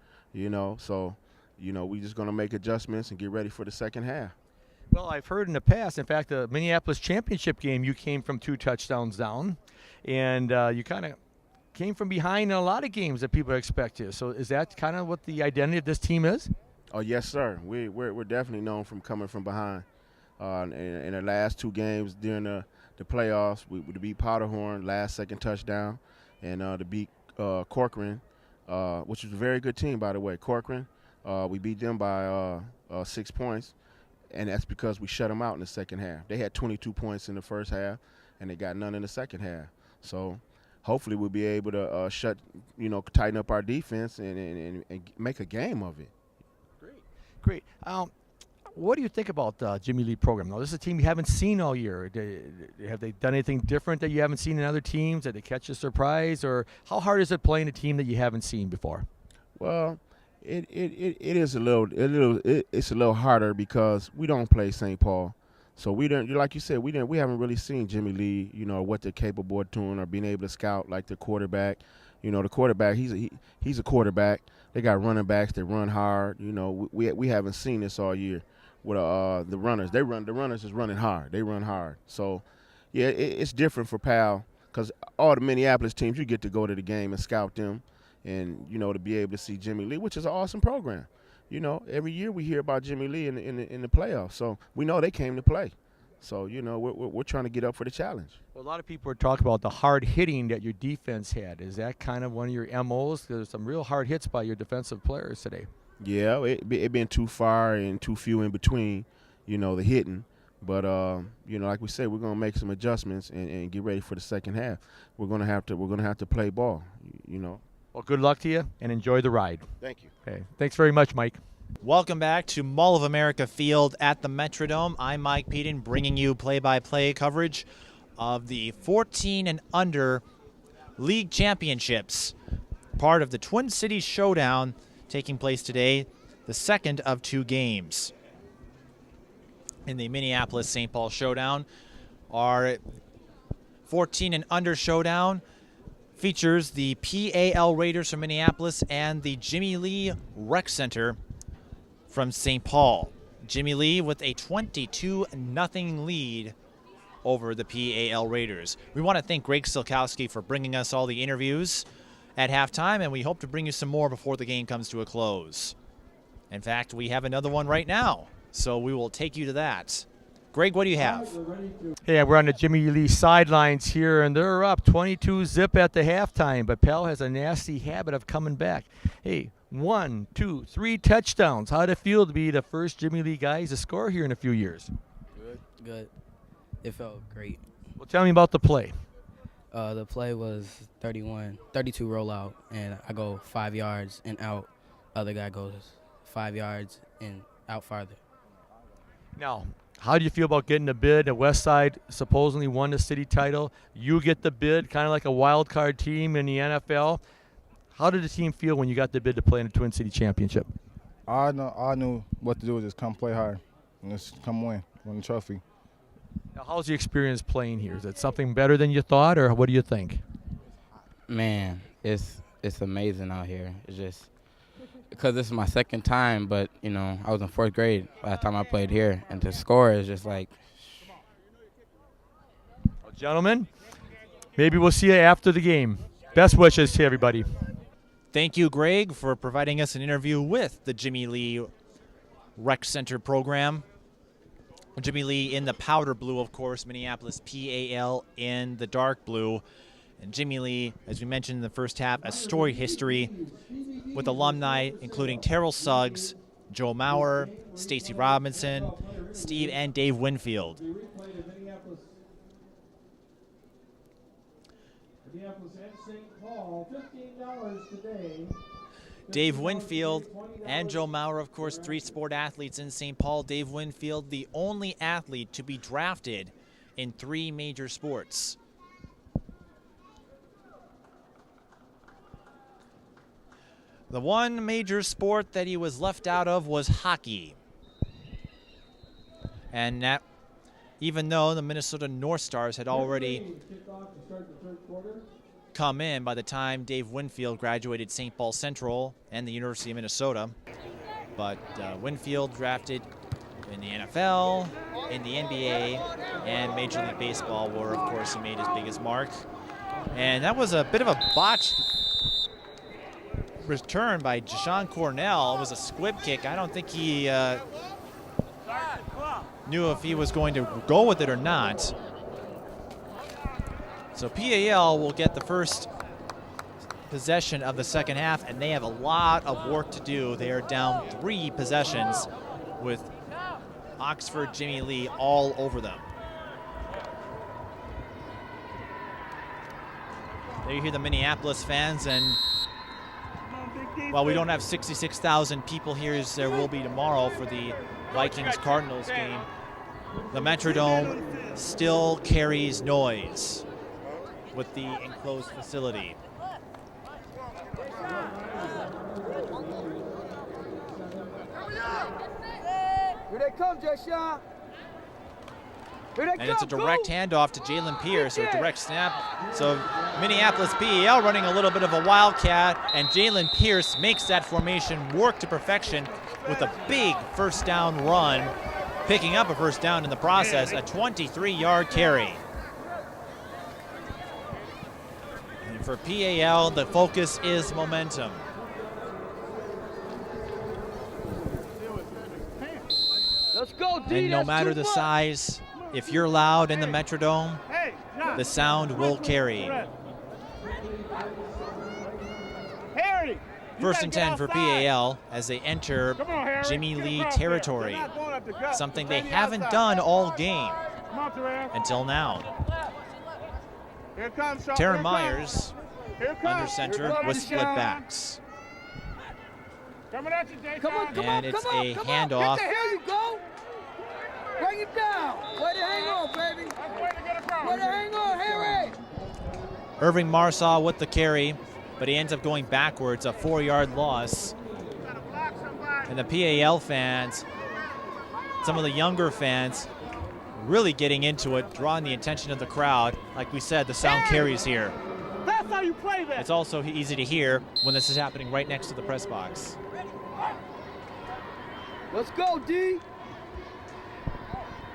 So, we just gonna make adjustments and get ready for the second half. Well, I've heard in the past, in fact, the Minneapolis championship game, you came from 2 touchdowns down, and you kind of came from behind in a lot of games that people expect you. So is that kind of what the identity of this team is? Oh, yes, sir. We're definitely known from coming from behind. In the last 2 games during the playoffs, we beat Powderhorn, last-second touchdown, and to beat Corcoran, which was a very good team, by the way. Corcoran, we beat them by 6 points. And that's because we shut them out in the second half. They had 22 points in the first half, and they got none in the second half. So hopefully we'll be able to tighten up our defense and make a game of it. Great. What do you think about the Jimmy Lee program? Now, this is a team you haven't seen all year. Have they done anything different that you haven't seen in other teams? Did they catch a surprise? Or how hard is it playing a team that you haven't seen before? Well, It is a little harder because we don't play St. Paul, so we don't, like you said, we haven't really seen Jimmy Lee, what they're capable of doing or being able to scout like the quarterback. The quarterback, he's a quarterback. They got running backs that run hard. We haven't seen this all year with the runners. The runners is running hard. They run hard. So yeah, it's different for P.A.L. because all the Minneapolis teams, you get to go to the game and scout them. And, to be able to see Jimmy Lee, which is an awesome program. Every year we hear about Jimmy Lee in the playoffs. So we know they came to play. So, we're trying to get up for the challenge. Well, a lot of people are talking about the hard hitting that your defense had. Is that kind of one of your MOs? There's some real hard hits by your defensive players today. Yeah, it been too far and too few in between, the hitting. But, like we said, we're going to make some adjustments and get ready for the second half. We're going to have to play ball, Well, good luck to you, and enjoy the ride. Thank you. Okay. Thanks very much, Mike. Welcome back to Mall of America Field at the Metrodome. I'm Mike Peden, bringing you play-by-play coverage of the 14 and under league championships, part of the Twin Cities Showdown taking place today, the second of 2 games. In the Minneapolis-St. Paul Showdown, our 14 and under showdown features the P.A.L. Raiders from Minneapolis and the Jimmy Lee Rec Center from St. Paul. Jimmy Lee with a 22-0 lead over the P.A.L. Raiders. We want to thank Greg Jonckowski for bringing us all the interviews at halftime, and we hope to bring you some more before the game comes to a close. In fact, we have another one right now, so we will take you to that. Greg, what do you have? Hey, we're on the Jimmy Lee sidelines here, and they're up 22-zip at the halftime, but P.A.L. has a nasty habit of coming back. Hey, 1, 2, 3 touchdowns. How'd it feel to be the first Jimmy Lee guys to score here in a few years? Good. It felt great. Well, tell me about the play. The play was 32 rollout, and I go 5 yards and out. Other guy goes 5 yards and out farther. Now, how do you feel about getting the bid? The West Side supposedly won the city title. You get the bid, kind of like a wild card team in the NFL. How did the team feel when you got the bid to play in the Twin City Championship? I knew what to do, just come play hard and just come win the trophy. Now, how's the experience playing here? Is it something better than you thought, or what do you think? Man, it's amazing out here. It's just because this is my second time, but, you know, I was in 4th grade last time I played here, and to score is just like. Well, gentlemen, maybe we'll see you after the game. Best wishes to everybody. Thank you, Greg, for providing us an interview with the Jimmy Lee Rec Center program. Jimmy Lee in the powder blue, of course, Minneapolis P.A.L. in the dark blue. And Jimmy Lee, as we mentioned in the first half, a storied history with alumni including Terrell Suggs, Joe Mauer, Stacy Robinson, Steve and Dave Winfield. Minneapolis and St. Paul, $15 today. Dave Winfield and Joe Mauer, of course, 3 sport athletes in St. Paul. Dave Winfield, the only athlete to be drafted in 3 major sports. The one major sport that he was left out of was hockey. And that, even though the Minnesota North Stars had already come in by the time Dave Winfield graduated St. Paul Central and the University of Minnesota. But Winfield drafted in the NFL, in the NBA, and Major League Baseball, where, of course, he made his biggest mark. And that was a bit of a botched return by Deshaun Cornell. It was a squib kick. I don't think he knew if he was going to go with it or not. So P.A.L. will get the first possession of the second half, and they have a lot of work to do. They are down 3 possessions with Oxford Jimmy Lee all over them. There you hear the Minneapolis fans, and while we don't have 66,000 people here as there will be tomorrow for the Vikings-Cardinals game, the Metrodome still carries noise with the enclosed facility. Here they come, Deshaun. And it's a direct handoff to Jalen Pierce, or a direct snap. So Minneapolis P.A.L. running a little bit of a wildcat, and Jalen Pierce makes that formation work to perfection with a big first down run, picking up a first down in the process, a 23-yard carry. And for P.A.L., the focus is momentum. Let's go, D. And no matter the size, if you're loud in the Metrodome, the sound will carry. First and 10 for P.A.L. as they enter Jimmy Lee territory, something they haven't done all game until now. Taron Myers under center with split backs. Come on, and it's a handoff. Here you go. Bring it down. Way to hang on, baby. Way to hang on, Harry. Irving Marsaw with the carry, but he ends up going backwards, a 4-yard loss. And the P.A.L. fans, some of the younger fans, really getting into it, drawing the attention of the crowd. Like we said, the sound carries here. That's how you play that. It's also easy to hear when this is happening right next to the press box. Let's go, D.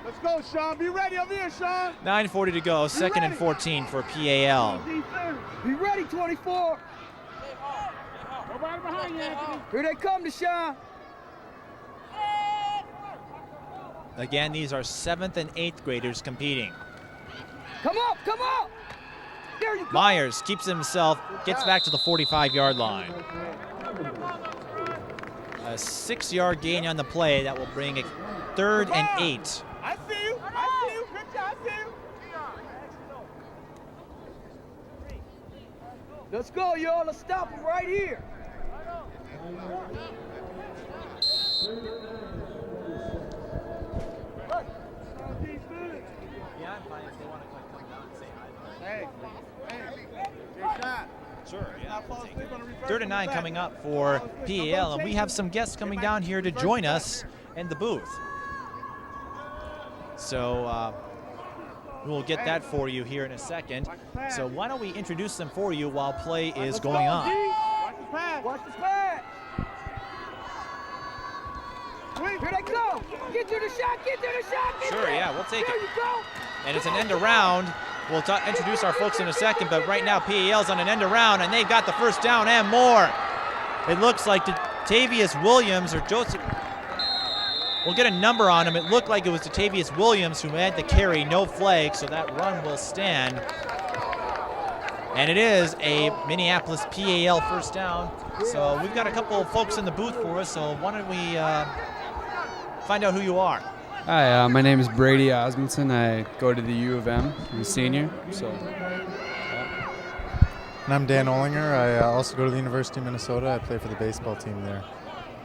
Let's go, Sean. Be ready over here, Sean. 9:40 to go, second and 14 for P.A.L. Be ready, 24. Nobody behind you, Anthony. Here they come, Deshaun. Again, these are 7th and 8th graders competing. Come up, come up. There you go. Myers keeps himself, gets back to the 45-yard line. A 6-yard gain on the play that will bring it 3rd and 8. I see you. I see you. Good job. I see you. Let's go, y'all. Let's stop them right here. Hey, Jay-Shot. Sure, yeah. 3rd and 9 coming up for P.A.L. And we have some guests coming down here to join us in the booth. So we'll get that for you here in a second. So why don't we introduce them for you while play is going on. Watch the pass. Watch the pass. Here they go. Get to the shot. Get to the shot. Sure, yeah, we'll take it. There you go. And it's an end around. We'll introduce our folks in a second, but right now P.A.L's on an end around, and they've got the first down and more. It looks like Tavius Williams or Joseph. We'll get a number on him. It looked like it was Tavius Williams who had the carry, no flag, so that run will stand. And it is a Minneapolis P.A.L. first down. So we've got a couple of folks in the booth for us, so why don't we find out who you are. Hi, my name is Brady Osmondson. I go to the U of M. I'm a senior. And I'm Dan Olinger. I also go to the University of Minnesota. I play for the baseball team there.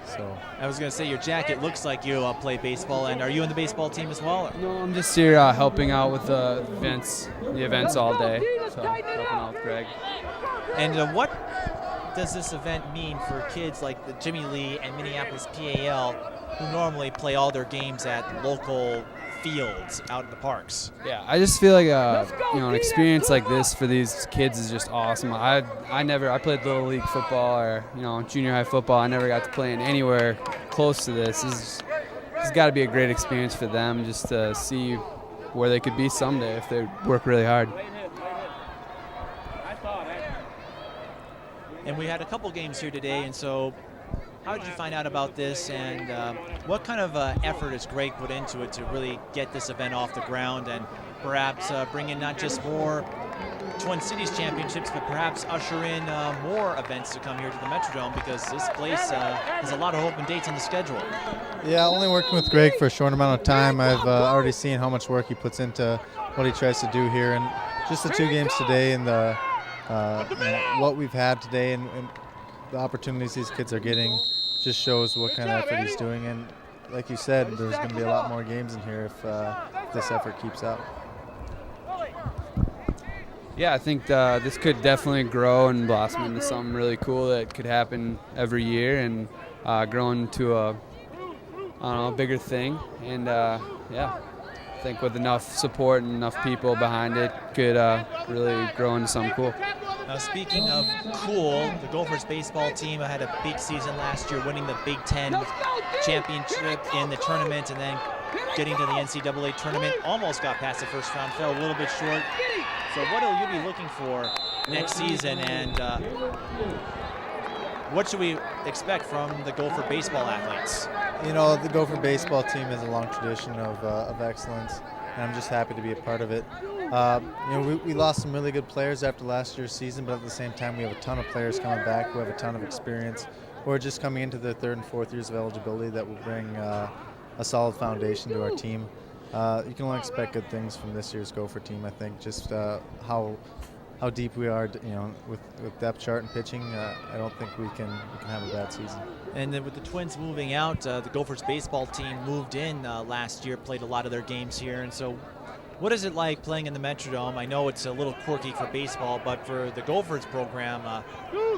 So I was going to say your jacket looks like you play baseball, and are you in the baseball team as well? No, I'm just here helping out with the events all day. So helping out with Greg. And what does this event mean for kids like the Jimmy Lee and Minneapolis P.A.L. who normally play all their games at local fields out in the parks? Yeah, I just feel like an experience like this for these kids is just awesome. I played little league football or junior high football. I never got to play in anywhere close to this. It's got to be a great experience for them just to see where they could be someday if they work really hard. And we had a couple games here today, and so how did you find out about this, and what kind of effort has Greg put into it to really get this event off the ground and perhaps bring in not just more Twin Cities championships, but perhaps usher in more events to come here to the Metrodome, because this place has a lot of open dates on the schedule? yeah, only working with Greg for a short amount of time. I've already seen how much work he puts into what he tries to do here, and just the 2 games today and the what we've had today and the opportunities these kids are getting just shows what kind of effort he's doing. And like you said, there's going to be a lot more games in here if this effort keeps up. Yeah, I think this could definitely grow and blossom into something really cool that could happen every year and grow into a bigger thing. And yeah, I think with enough support and enough people behind it, could really grow into something cool. Now, speaking of cool, the Gophers baseball team had a big season last year, winning the Big Ten championship in the tournament and then getting to the NCAA tournament. Almost got past the first round, fell a little bit short. So what will you be looking for next season, and what should we expect from the Gopher baseball athletes? The Gopher baseball team has a long tradition of excellence, and I'm just happy to be a part of it. We lost some really good players after last year's season, but at the same time we have a ton of players coming back who have a ton of experience, who are just coming into their 3rd and 4th years of eligibility that will bring a solid foundation to our team. You can only expect good things from this year's Gopher team, I think. Just how deep we are, with depth chart and pitching. I don't think we can have a bad season. And then with the Twins moving out, the Gophers baseball team moved in last year, played a lot of their games here, and so what is it like playing in the Metrodome? I know it's a little quirky for baseball, but for the Gophers program,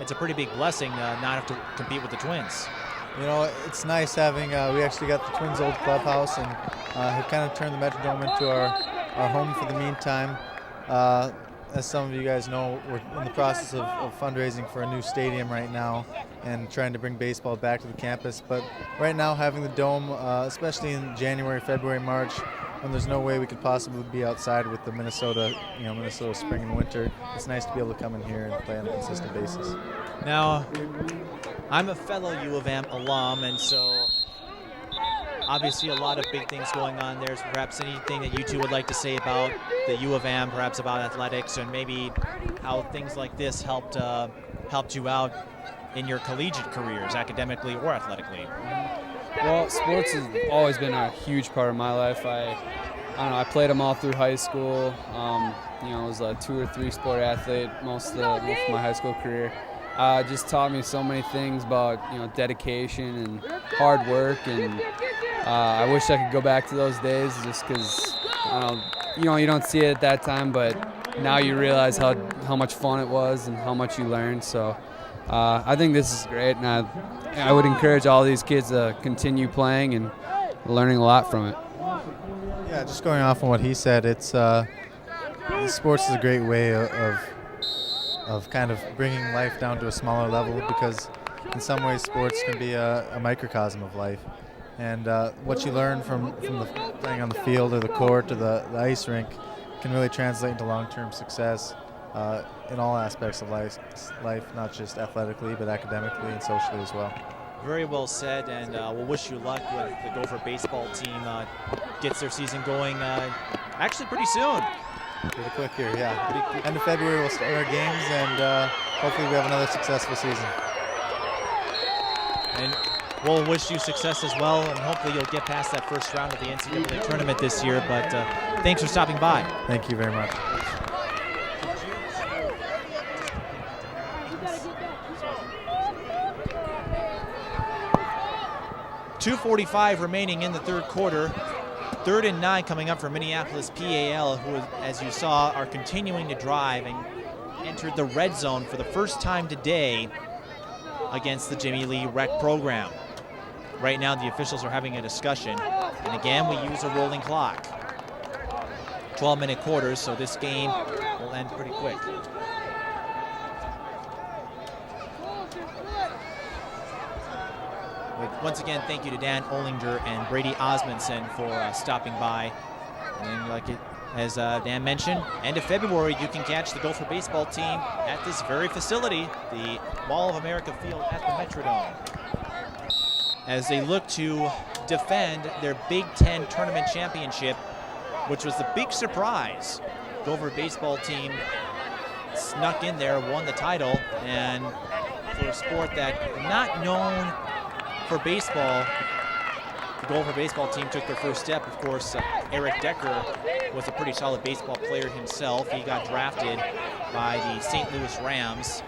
it's a pretty big blessing not have to compete with the Twins. It's nice having, we actually got the Twins' old clubhouse and have kind of turned the Metrodome into our home for the meantime. as some of you guys know, we're in the process of fundraising for a new stadium right now and trying to bring baseball back to the campus. But right now, having the dome, especially in January, February, March, when there's no way we could possibly be outside with the Minnesota spring and winter, it's nice to be able to come in here and play on a consistent basis. Now, I'm a fellow U of M alum, and so obviously a lot of big things going on there. Perhaps anything that you two would like to say about the U of M, perhaps about athletics, and maybe how things like this helped you out in your collegiate careers, academically or athletically? Well, sports has always been a huge part of my life. I don't know, I played them all through high school. I was a 2 or 3 sport athlete most of my high school career. Just taught me so many things about dedication and hard work, and I wish I could go back to those days just because you don't see it at that time, but now you realize how much fun it was and how much you learned. So I think this is great, and I would encourage all these kids to continue playing and learning a lot from it. Yeah, just going off on what he said, it's sports is a great way of kind of bringing life down to a smaller level, because in some ways sports can be a microcosm of life. And what you learn from playing on the field or the court or the ice rink can really translate into long-term success in all aspects of life, not just athletically, but academically and socially as well. Very well said, and we'll wish you luck with the Gopher baseball team. Gets their season going actually pretty soon. Pretty quick here, yeah. End of February we'll start our games, and hopefully we have another successful season. And we'll wish you success as well, and hopefully you'll get past that first round of the NCAA tournament this year. But thanks for stopping by. Thank you very much. .245 remaining in the third quarter. 3rd and 9 coming up for Minneapolis P.A.L, who, as you saw, are continuing to drive and entered the red zone for the first time today against the Jimmy Lee Rec program. Right now, the officials are having a discussion, and again, we use a rolling clock. 12-minute quarters, so this game will end pretty quick. Once again, thank you to Dan Olinger and Brady Osmondson for stopping by. And as Dan mentioned, end of February, you can catch the Gopher baseball team at this very facility, the Mall of America field at the Metrodome, as they look to defend their Big Ten tournament championship, which was the big surprise. Gopher baseball team snuck in there, won the title, and for a sport that not known for baseball, the Gopher baseball team took their first step. Of course, Eric Decker was a pretty solid baseball player himself. He got drafted by the St. Louis Rams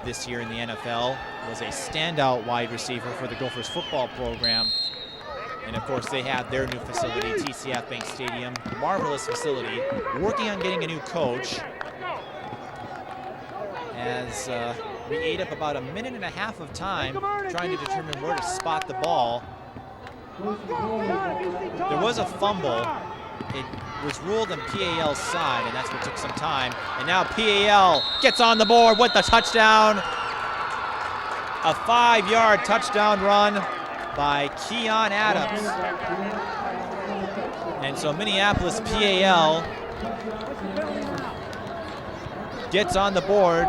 this year in the NFL, was a standout wide receiver for the Gophers football program. And of course, they have their new facility, TCF Bank Stadium, marvelous facility, working on getting a new coach. As we ate up about 1.5 minutes of time trying to determine where to spot the ball. There was a fumble. It was ruled on P.A.L's side, and that's what took some time. And now P.A.L gets on the board with the touchdown. A 5-yard touchdown run by Keon Adams. And so Minneapolis P.A.L gets on the board.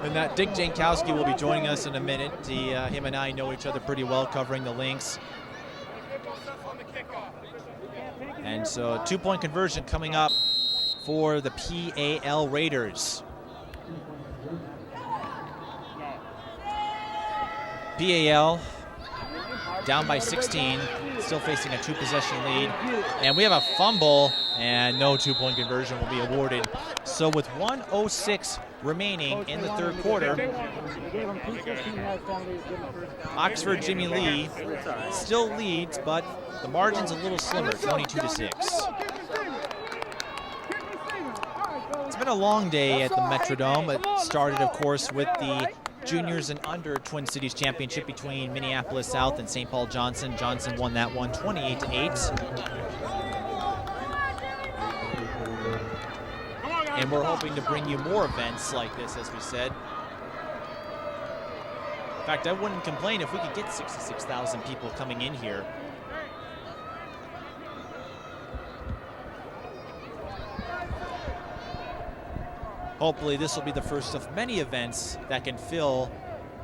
And that Dick Jonckowski will be joining us in a minute. Him and I know each other pretty well, covering the Lynx. And so a 2-point conversion coming up for the P.A.L Raiders. P.A.L down by 16, still facing a 2-possession lead. And we have a fumble, and no 2-point conversion will be awarded. So with 1:06 remaining in the third quarter, Oxford Jimmy Lee still leads, but the margin's a little slimmer, 22-6. It's been a long day at the Metrodome. It started, of course, with the juniors and under Twin Cities championship between Minneapolis South and St. Paul Johnson. Johnson won that one 28-8. And we're hoping to bring you more events like this, as we said. In fact, I wouldn't complain if we could get 66,000 people coming in here. Hopefully this will be the first of many events that can fill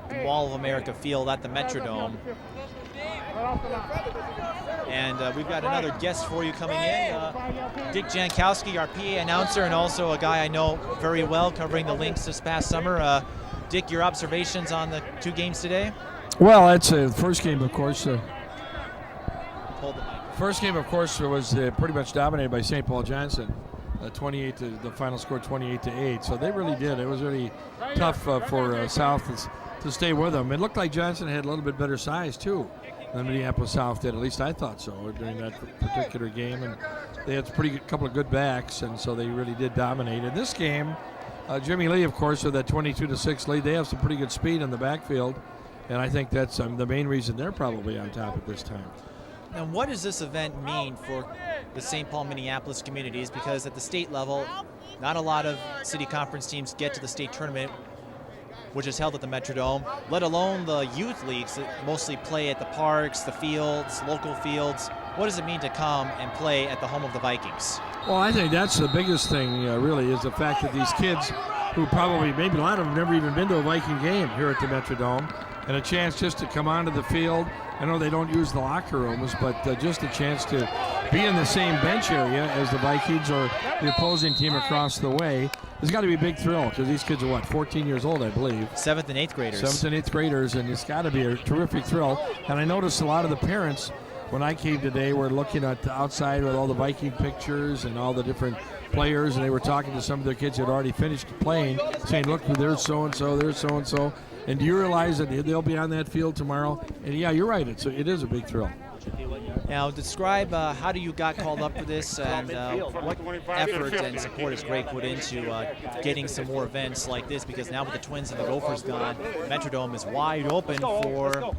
the Mall of America field at the Metrodome. And we've got another guest for you coming in. Dick Jonckowski, our PA announcer, and also a guy I know very well covering the Lynx this past summer. Dick, your observations on the 2 games today? Well, that's the first game, of course. Hold the mic. First game, of course, was pretty much dominated by St. Paul Johnson. The final score 28-8. So they really did. It was really tough for South to stay with them. It looked like Johnson had a little bit better size too than Minneapolis South did. At least I thought so during that particular game. And they had a couple of good backs, and so they really did dominate. In this game, Jimmy Lee, of course, with that 22-6 lead, they have some pretty good speed in the backfield, and I think that's the main reason they're probably on top at this time. And what does this event mean for the St. Paul, Minneapolis communities? Because at the state level, not a lot of city conference teams get to the state tournament, which is held at the Metrodome, let alone the youth leagues that mostly play at the parks, the fields, local fields. What does it mean to come and play at the home of the Vikings? Well, I think that's the biggest thing, really, is the fact that these kids who probably, maybe a lot of them never even been to a Viking game here at the Metrodome, and a chance just to come onto the field. I know they don't use the locker rooms, but just a chance to be in the same bench area as the Vikings or the opposing team across the way. There's got to be a big thrill because these kids are, 14 years old, I believe. 7th and 8th graders. 7th and 8th graders, and it's got to be a terrific thrill. And I noticed a lot of the parents, when I came today, were looking at the outside with all the Viking pictures and all the different players, and they were talking to some of their kids who had already finished playing, saying, look, there's so-and-so, there's so-and-so. And do you realize that they'll be on that field tomorrow? And yeah, you're right. It is a big thrill. Now, describe how you got called up for this, and what effort and support has Greg put into getting some more events like this? Because now with the Twins and the Gophers gone, Metrodome is wide open for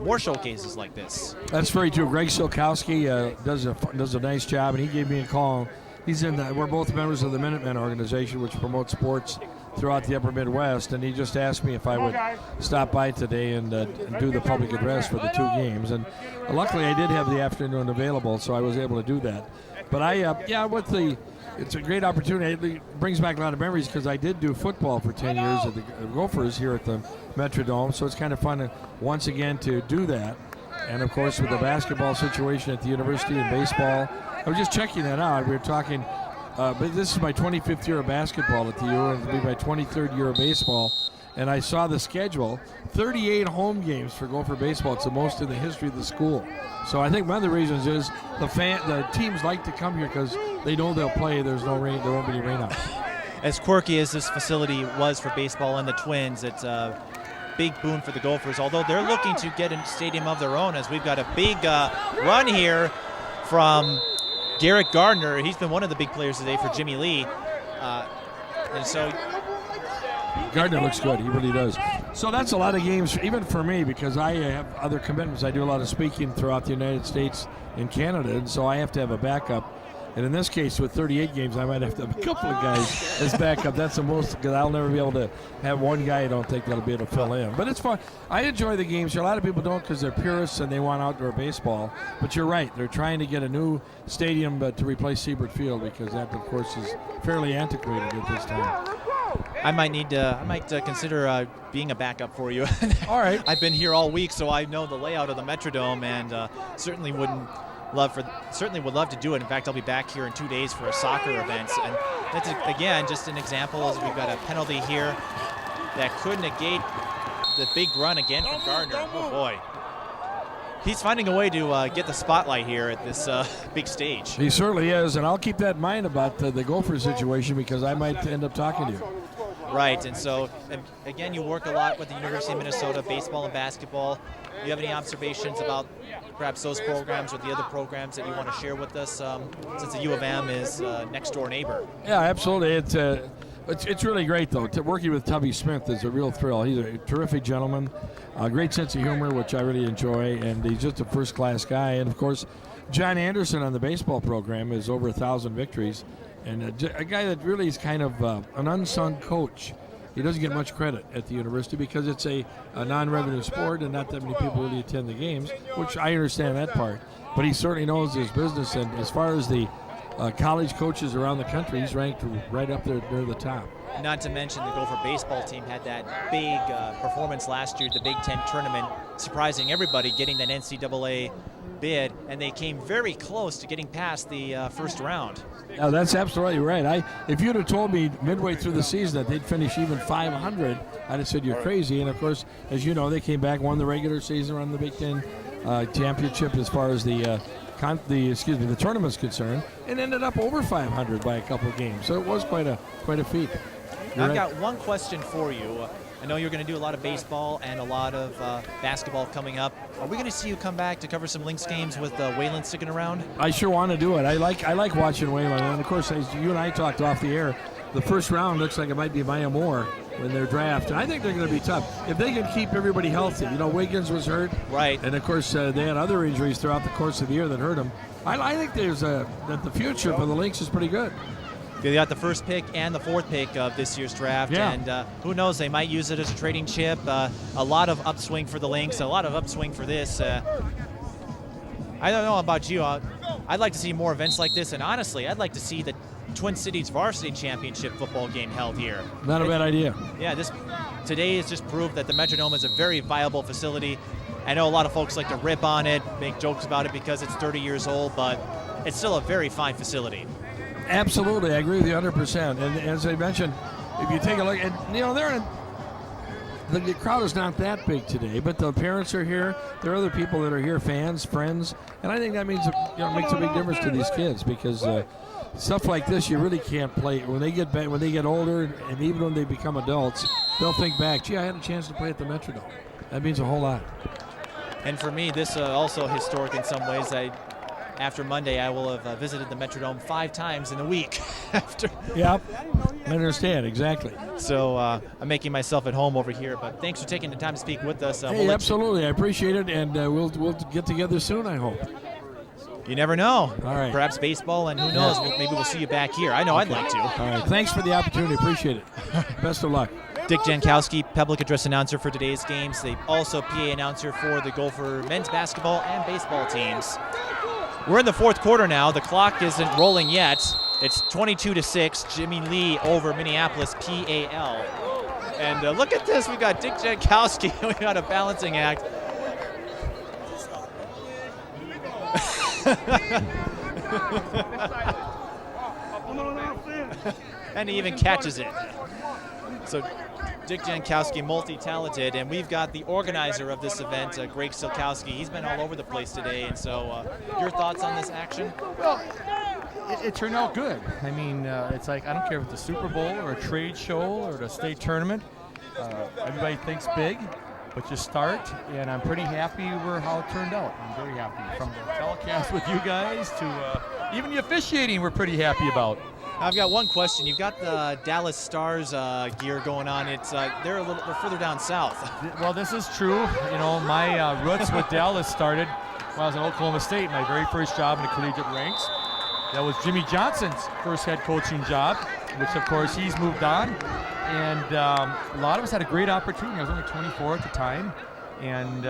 more showcases like this. That's very true. Greg Jonckowski does a nice job, and he gave me a call. We're both members of the Minutemen organization, which promotes sports throughout the upper Midwest, and he just asked me if I would stop by today and do the public address for the 2 games. And luckily I did have the afternoon available, so I was able to do that. But it's a great opportunity. It brings back a lot of memories because I did do football for 10 years at the Gophers here at the Metrodome, so it's kind of fun once again to do that. And of course with the basketball situation at the university and baseball, I was just checking that out. We were talking, but this is my 25th year of basketball at the U, and it'll be my 23rd year of baseball. And I saw the schedule, 38 home games for Gopher baseball. It's the most in the history of the school. So I think one of the reasons is the teams like to come here because they know they'll play. There's no rain. There won't be any rain out. As quirky as this facility was for baseball and the Twins, it's a big boon for the Gophers, although they're looking to get a stadium of their own, as we've got a big run here from Garrett Gardner. He's been one of the big players today for Jimmy Lee. And so Gardner looks good. He really does. So that's a lot of games, even for me, because I have other commitments. I do a lot of speaking throughout the United States and Canada, and so I have to have a backup. And in this case, with 38 games, I might have to have a couple of guys as backup. That's the most, because I'll never be able to have one guy I don't think that'll be able to fill in. But it's fun. I enjoy the games. A lot of people don't because they're purists and they want outdoor baseball. But you're right. They're trying to get a new stadium to replace Siebert Field because that, of course, is fairly antiquated at this time. I might consider being a backup for you. All right. I've been here all week, so I know the layout of the Metrodome, and certainly would love to do it. In fact, I'll be back here in 2 days for a soccer event, and that's again just an example. As we've got a penalty here that could negate the big run again from Gardner. Oh boy. He's finding a way to get the spotlight here at this big stage. He certainly is, and I'll keep that in mind about the Gopher situation because I might end up talking to you. Right, and so, again, you work a lot with the University of Minnesota, baseball and basketball. Do you have any observations about perhaps those programs or the other programs that you want to share with us since the U of M is next door neighbor? Yeah, absolutely. It's really great, though. Working with Tubby Smith is a real thrill. He's a terrific gentleman, a great sense of humor, which I really enjoy, and he's just a first-class guy. And, of course, John Anderson on the baseball program is over 1,000 victories, and a guy that really is kind of an unsung coach. He doesn't get much credit at the university because it's a non-revenue sport and not that many people really attend the games, which I understand that part. But he certainly knows his business, and as far as the college coaches around the country, he's ranked right up there near the top. Not to mention the Gopher baseball team had that big performance last year, the Big Ten tournament, surprising everybody, getting that NCAA bid, and they came very close to getting past the first round. Yeah, that's absolutely right. If you'd have told me midway through the season that they'd finish even 500, I'd have said you're crazy. And of course, as you know, they came back, won the regular season, won the Big Ten championship as far as the tournament's concerned, and ended up over 500 by a couple of games. So it was quite a feat. I've got one question for you. I know you're going to do a lot of baseball and a lot of basketball coming up. Are we going to see you come back to cover some Lynx games with Wayland sticking around? I sure want to do it. I like watching Wayland, and of course, as you and I talked off the air, the first round looks like it might be Maya Moore when they're drafted. I think they're going to be tough if they can keep everybody healthy. You know, Wiggins was hurt, right, and of course they had other injuries throughout the course of the year that hurt them. I think that the future for the Lynx is pretty good. They got the first pick and the fourth pick of this year's draft, and who knows, they might use it as a trading chip. A lot of upswing for the Lynx, a lot of upswing for this. I don't know about you. I'd like to see more events like this, and honestly, I'd like to see the Twin Cities Varsity Championship football game held here. Not a bad idea. Yeah, today has just proved that the Metrodome is a very viable facility. I know a lot of folks like to rip on it, make jokes about it because it's 30 years old, but it's still a very fine facility. Absolutely, I agree with you 100%. And as I mentioned, if you take a look, and you know, the crowd is not that big today, but the parents are here. There are other people that are here, fans, friends, and I think that means makes a big difference to these kids because stuff like this you really can't play when they get older, and even when they become adults, they'll think back. Gee, I had a chance to play at the Metrodome. That means a whole lot. And for me, this also historic in some ways. After Monday, I will have visited the Metrodome 5 times in a week. Yep, I understand, exactly. So I'm making myself at home over here, but thanks for taking the time to speak with us. Hey, absolutely, I appreciate it, and we'll get together soon, I hope. You never know. All right. Perhaps baseball, and who knows, maybe we'll see you back here. I know I'd like to. All right, thanks for the opportunity, appreciate it. Best of luck. Dick Jonckowski, public address announcer for today's games. They also PA announcer for the Gopher men's basketball and baseball teams. We're in the fourth quarter now. The clock isn't rolling yet. It's 22-6. Jimmy Lee over Minneapolis P.A.L. And look at this. We got Dick Jonckowski. We got a balancing act. And he even catches it. So Dick Jonckowski, multi-talented, and we've got the organizer of this event, Greg Silkowski. He's been all over the place today, and so your thoughts on this action? Well, it turned out good. I mean, it's like, I don't care if it's a Super Bowl or a trade show or the state tournament. Everybody thinks big, but you start, and I'm pretty happy with how it turned out. I'm very happy. From the telecast with you guys to even the officiating we're pretty happy about. I've got one question. You've got the Dallas Stars gear going on. It's they're further down south. Well, this is true. You know, my roots with Dallas started when I was at Oklahoma State, my very first job in the collegiate ranks. That was Jimmy Johnson's first head coaching job, which of course he's moved on. And a lot of us had a great opportunity. I was only 24 at the time, and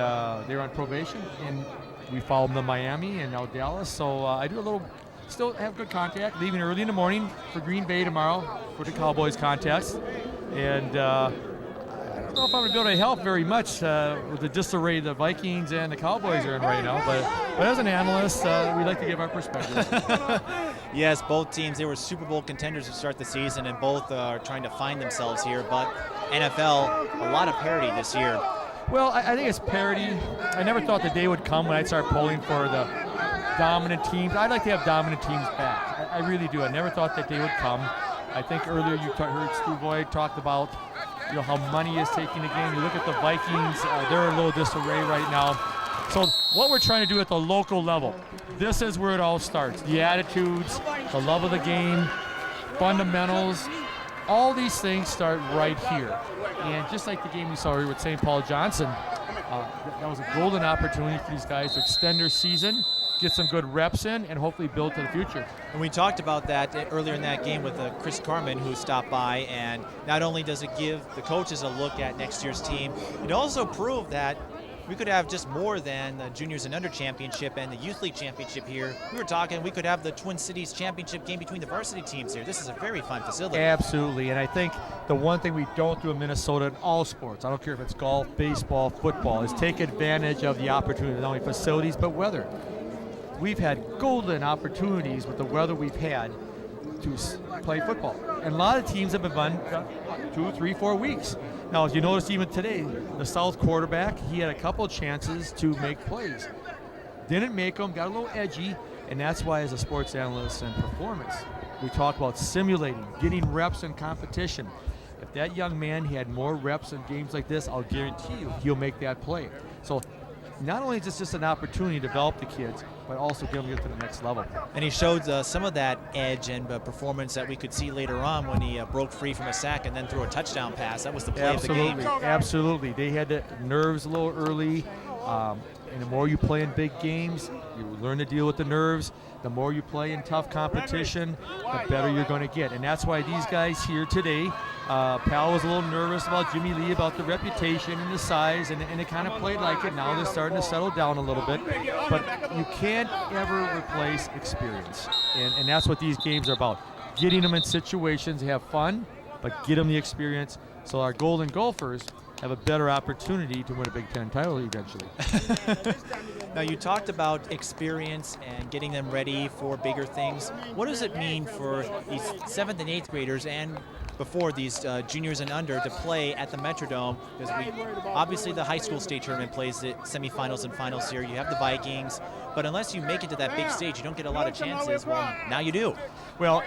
they were on probation, and we followed them to Miami and now Dallas. So I do a little. Still have good contact, leaving early in the morning for Green Bay tomorrow for the Cowboys contest. And I don't know if I'm going to be able to help very much with the disarray the Vikings and the Cowboys are in right now. But as an analyst, we like to give our perspective. Yes, both teams, they were Super Bowl contenders to start the season, and both are trying to find themselves here. But NFL, a lot of parity this year. Well, I think it's parity. I never thought the day would come when I'd start polling for the dominant teams. I'd like to have dominant teams back. I really do. I never thought that day would come. I think earlier you heard Stu Boyd talked about how money is taking the game. You look at the Vikings, they're a little disarray right now. So what we're trying to do at the local level, this is where it all starts. The attitudes, the love of the game, fundamentals, all these things start right here. And just like the game we saw here with St. Paul Johnson, that was a golden opportunity for these guys to extend their season, get some good reps in, and hopefully build to the future. And we talked about that earlier in that game with Chris Carman, who stopped by, and not only does it give the coaches a look at next year's team, it also proved that we could have just more than the Juniors and Under Championship and the Youth League Championship here. We were talking we could have the Twin Cities Championship game between the varsity teams here. This is a very fun facility. Absolutely, and I think the one thing we don't do in Minnesota in all sports, I don't care if it's golf, baseball, football, is take advantage of the opportunity, not only facilities, but weather. We've had golden opportunities with the weather we've had to play football. And a lot of teams have been run 2, 3, 4 weeks. Now, as you notice even today, the South quarterback, he had a couple of chances to make plays. Didn't make them, got a little edgy, and that's why as a sports analyst and performance, we talk about simulating, getting reps in competition. If that young man had more reps in games like this, I'll guarantee you he'll make that play. So not only is this just an opportunity to develop the kids, but also get them to the next level. And he showed some of that edge and performance that we could see later on when he broke free from a sack and then threw a touchdown pass. That was the play of the game. Absolutely. They had the nerves a little early. And the more you play in big games, you learn to deal with the nerves. The more you play in tough competition, the better you're going to get. And that's why these guys here today, P.A.L was a little nervous about Jimmy Lee, about the reputation and the size, and it kind of played like it. Now they're starting to settle down a little bit. But you can't ever replace experience. And that's what these games are about. Getting them in situations to have fun, but get them the experience. So our Golden Gophers have a better opportunity to win a Big Ten title eventually. Now, you talked about experience and getting them ready for bigger things. What does it mean for these 7th and 8th graders and before these juniors and under to play at the Metrodome? Because obviously the high school state tournament plays the semifinals and finals here. You have the Vikings, but unless you make it to that big stage, you don't get a lot of chances. Well, now you do. Well,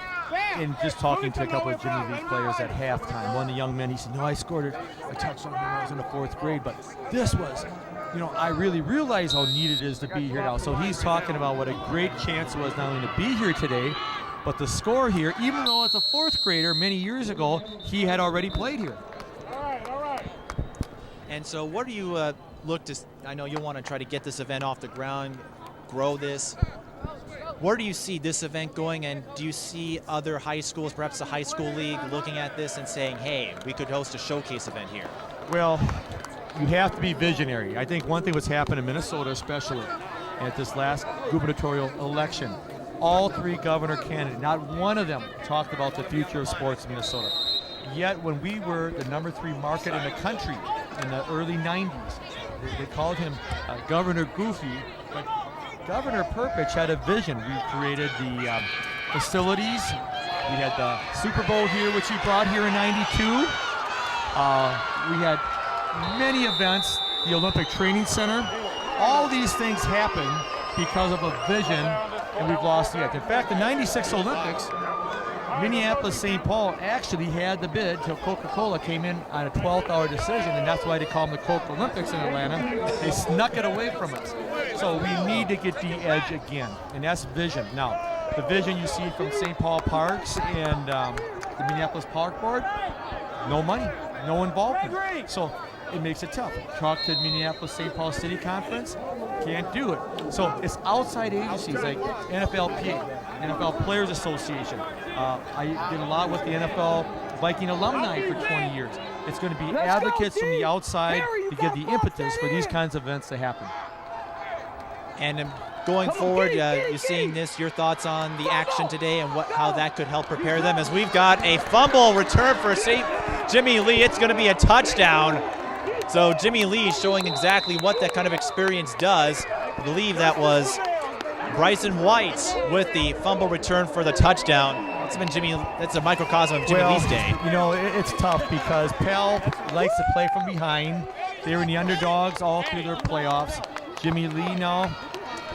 in just talking to a couple of Jimmy League players at halftime, one of the young men, he said, I scored a touchdown when I was in the 4th grade, but this was, I really realize how neat it is to be here now. So he's talking about what a great chance it was not only to be here today, but the score here, even though it's a 4th grader, many years ago, he had already played here. All right. And so what do you look to, I know you'll want to try to get this event off the ground, grow this. Where do you see this event going, and do you see other high schools, perhaps the high school league, looking at this and saying, hey, we could host a showcase event here? Well, you have to be visionary. I think one thing that's happened in Minnesota especially at this last gubernatorial election, all 3 governor candidates, not one of them talked about the future of sports in Minnesota. Yet when we were the number 3 market in the country in the early 90s, they called him Governor Goofy, but Governor Perpich had a vision. We created the facilities. We had the Super Bowl here, which he brought here in '92. We had many events, the Olympic Training Center. All these things happen because of a vision, and we've lost yet. In fact, the '96 Olympics, Minneapolis St. Paul actually had the bid till Coca-Cola came in on a 12th hour decision, and that's why they call them the Coke Olympics in Atlanta. They snuck it away from us. So we need to get the edge again, and that's vision. Now, the vision you see from St. Paul Parks and the Minneapolis Park Board, no money, no involvement. So it makes it tough. Talk to the Minneapolis St. Paul City Conference, can't do it. So it's outside agencies like NFLPA, NFL Players Association. I did a lot with the NFL Viking alumni for 20 years. It's going to be advocates from the outside to give the impetus for these kinds of events to happen. And going forward, you're seeing this, your thoughts on the action today and how that could help prepare them, as we've got a fumble return for Jimmy Lee. It's going to be a touchdown. So Jimmy Lee showing exactly what that kind of experience does. I believe that was Bryson White with the fumble return for the touchdown. That's a microcosm of Jimmy Lee's day. It's tough because P.A.L likes to play from behind. They were in the underdogs all through their playoffs. Jimmy Lee now,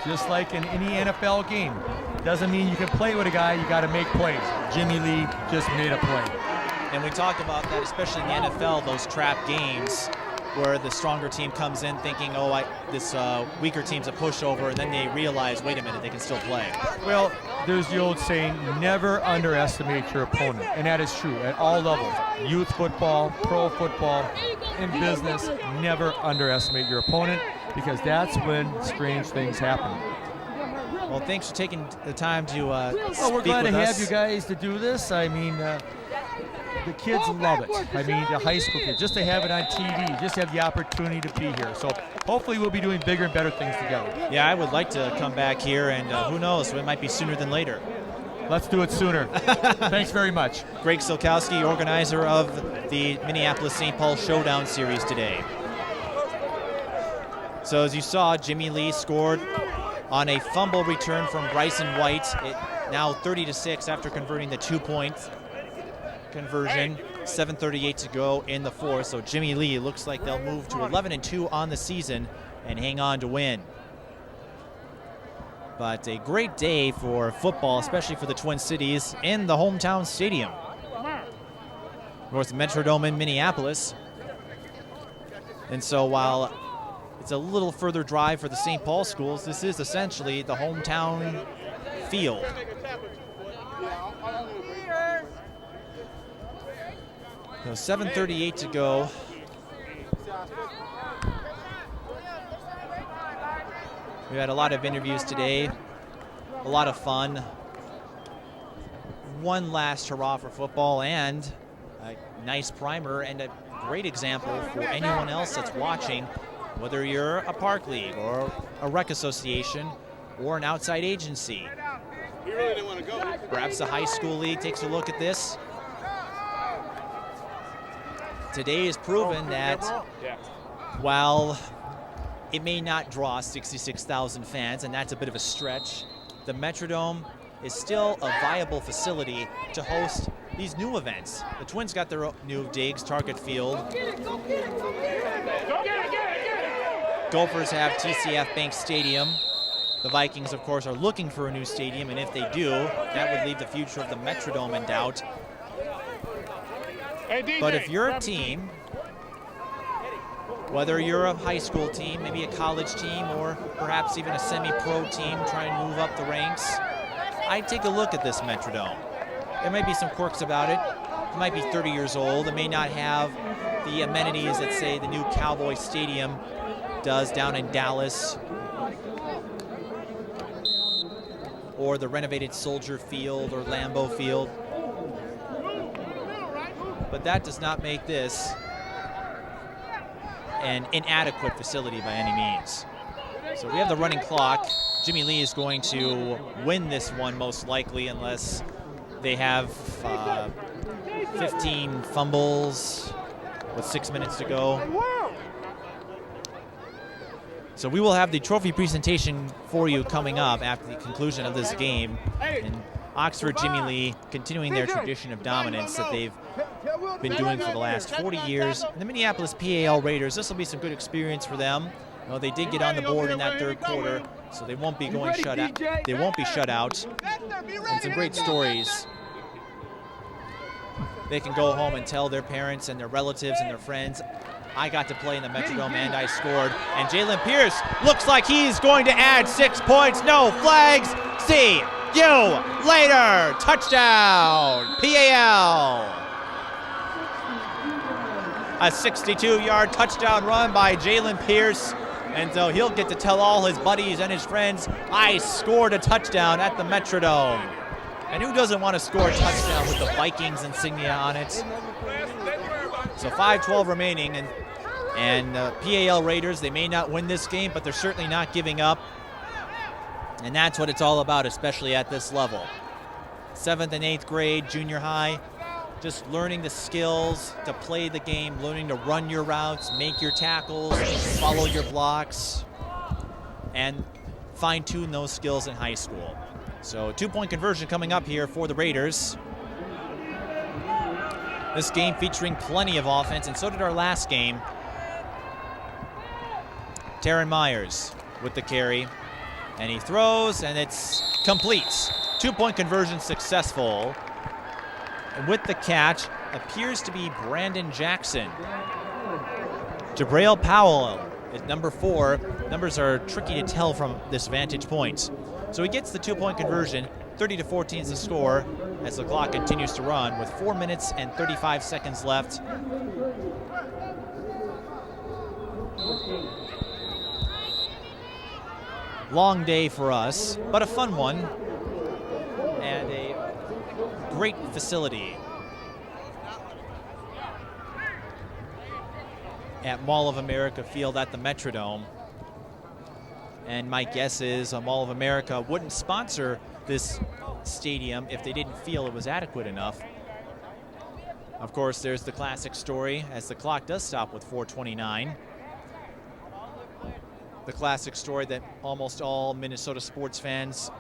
just like in any NFL game, doesn't mean you can play with a guy, you got to make plays. Jimmy Lee just made a play. And we talked about that, especially in the NFL, those trap games. where the stronger team comes in thinking, oh, this weaker team's a pushover, and then they realize, wait a minute, they can still play. Well, there's the old saying, never underestimate your opponent, and that is true at all levels. Youth football, pro football, in business, never underestimate your opponent, because that's when strange things happen. Well, thanks for taking the time to well, we're glad to have you guys to do this. I mean, the kids love it. I mean, the high school kids, just to have it on TV, just have the opportunity to be here. So hopefully we'll be doing bigger and better things together. Yeah, I would like to come back here, and who knows, it might be sooner than later. Let's do it sooner. Thanks very much. Greg Silkowski, organizer of the Minneapolis-St. Paul Showdown series today. So as you saw, Jimmy Lee scored on a fumble return from Bryson White. Now 30-6 after converting the 2-point conversion. 7:38 to go in the fourth. So Jimmy Lee looks like they'll move to 11-2 on the season and hang on to win. But a great day for football, especially for the Twin Cities in the hometown stadium. Of course, the Metrodome in Minneapolis. And so while it's a little further drive for the St. Paul schools, this is essentially the hometown field. So 7:38 to go. We had a lot of interviews today, a lot of fun. One last hurrah for football and a nice primer and a great example for anyone else that's watching, whether you're a park league or a rec association or an outside agency. Perhaps the high school league takes a look at this. Today has proven that while it may not draw 66,000 fans, and that's a bit of a stretch, the Metrodome is still a viable facility to host these new events. The Twins got their new digs, Target Field. Gophers have TCF Bank Stadium. The Vikings, of course, are looking for a new stadium, and if they do, that would leave the future of the Metrodome in doubt. But if you're a team, whether you're a high school team, maybe a college team, or perhaps even a semi-pro team trying to move up the ranks, I'd take a look at this Metrodome. There might be some quirks about it. It might be 30 years old. It may not have the amenities that, say, the new Cowboy Stadium does down in Dallas, or the renovated Soldier Field or Lambeau Field. But that does not make this an inadequate facility by any means. So we have the running clock. Jimmy Lee is going to win this one most likely, unless they have 15 fumbles with 6 minutes to go. So we will have the trophy presentation for you coming up after the conclusion of this game. And Oxford Jimmy Lee continuing their tradition of dominance that they've been doing for the last 40 years. And the Minneapolis P.A.L. Raiders, this will be some good experience for them. Well, they did get on the board in that third quarter, so they won't be going shut out. They won't be shut out. And some great stories. They can go home and tell their parents and their relatives and their friends, I got to play in the Metrodome and I scored. And Jalen Pierce looks like he's going to add 6 points. No flags. See you later. Touchdown, P.A.L. A 62-yard touchdown run by Jalen Pierce. And so he'll get to tell all his buddies and his friends, I scored a touchdown at the Metrodome. And who doesn't want to score a touchdown with the Vikings insignia on it? So 5:12 remaining, and P.A.L. Raiders, they may not win this game, but they're certainly not giving up. And that's what it's all about, especially at this level. 7th and 8th grade, junior high, just learning the skills to play the game, learning to run your routes, make your tackles, follow your blocks, and fine-tune those skills in high school. So 2-point conversion coming up here for the Raiders. This game featuring plenty of offense, and so did our last game. Taryn Myers with the carry, and he throws, and it's complete. 2-point conversion successful. And with the catch appears to be Brandon Jackson. Jabrail Powell at number 4. Numbers are tricky to tell from this vantage point. So he gets the 2-point conversion. 30-14 is the score as the clock continues to run with 4 minutes and 35 seconds left. Long day for us, but a fun one and a great facility at Mall of America Field at the Metrodome. And my guess is Mall of America wouldn't sponsor this stadium if they didn't feel it was adequate enough. Of course, there's the classic story as the clock does stop with 4:29. The classic story that almost all Minnesota sports fans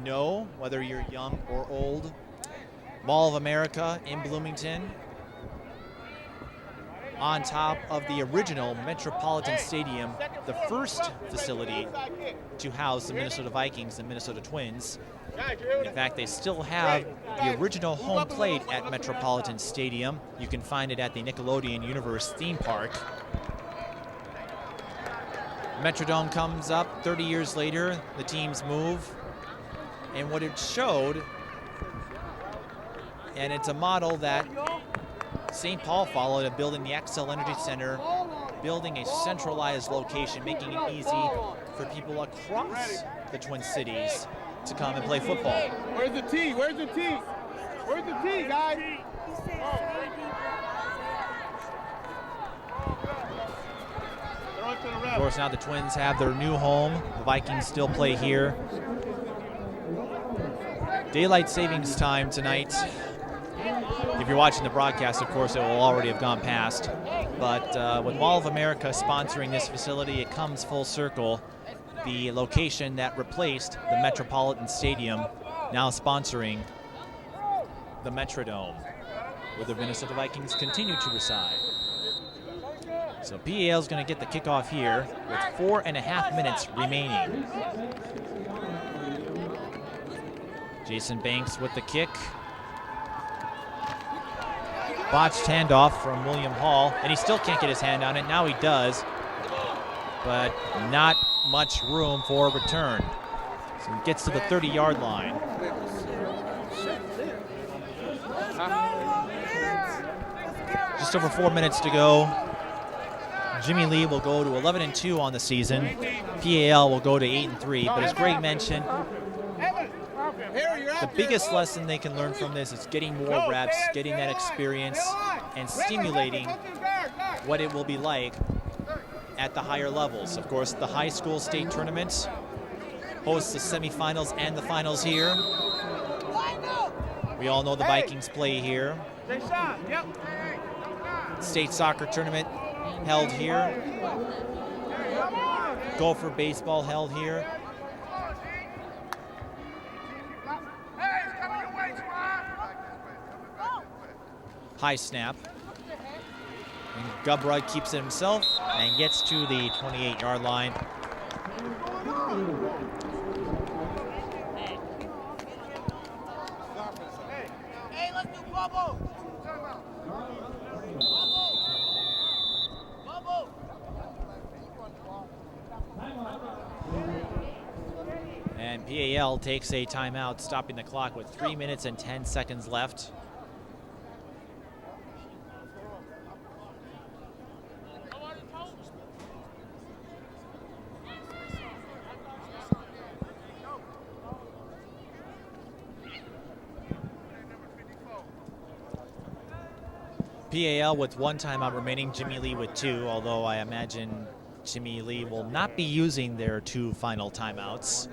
know, whether you're young or old. Mall of America in Bloomington, on top of the original Metropolitan Stadium, the first facility to house the Minnesota Vikings and Minnesota Twins. In fact, they still have the original home plate at Metropolitan Stadium. You can find it at the Nickelodeon Universe theme park. Metrodome comes up 30 years later, the teams move, and what it showed, and it's a model that St. Paul followed of building the XL Energy Center, building a centralized location, making it easy for people across the Twin Cities to come and play football. Where's the tee? Where's the tee? Where's the tee, guys? Of course, now the Twins have their new home. The Vikings still play here. Daylight savings time tonight. If you're watching the broadcast, of course, it will already have gone past. But with Mall of America sponsoring this facility, it comes full circle. The location that replaced the Metropolitan Stadium now sponsoring the Metrodome, where the Minnesota Vikings continue to reside. So P.A.L is going to get the kickoff here with 4.5 minutes remaining. Jason Banks with the kick. Botched handoff from William Hall, and he still can't get his hand on it. Now he does, but not much room for a return. So he gets to the 30-yard line. Just over 4 minutes to go. Jimmy Lee will go to 11-2 on the season. P.A.L will go to 8-3, but as Greg mentioned, the biggest lesson they can learn from this is getting more reps, getting that experience, and stimulating what it will be like at the higher levels. Of course, the high school state tournament hosts the semifinals and the finals here. We all know the Vikings play here. State soccer tournament held here. Gopher baseball held here. High snap. And Gubrud keeps it himself and gets to the 28-yard line. Hey, let's do bubble. And P.A.L takes a timeout, stopping the clock with 3 minutes and 10 seconds left. P.A.L with 1 timeout remaining, Jimmy Lee with 2, although I imagine Jimmy Lee will not be using their 2 final timeouts.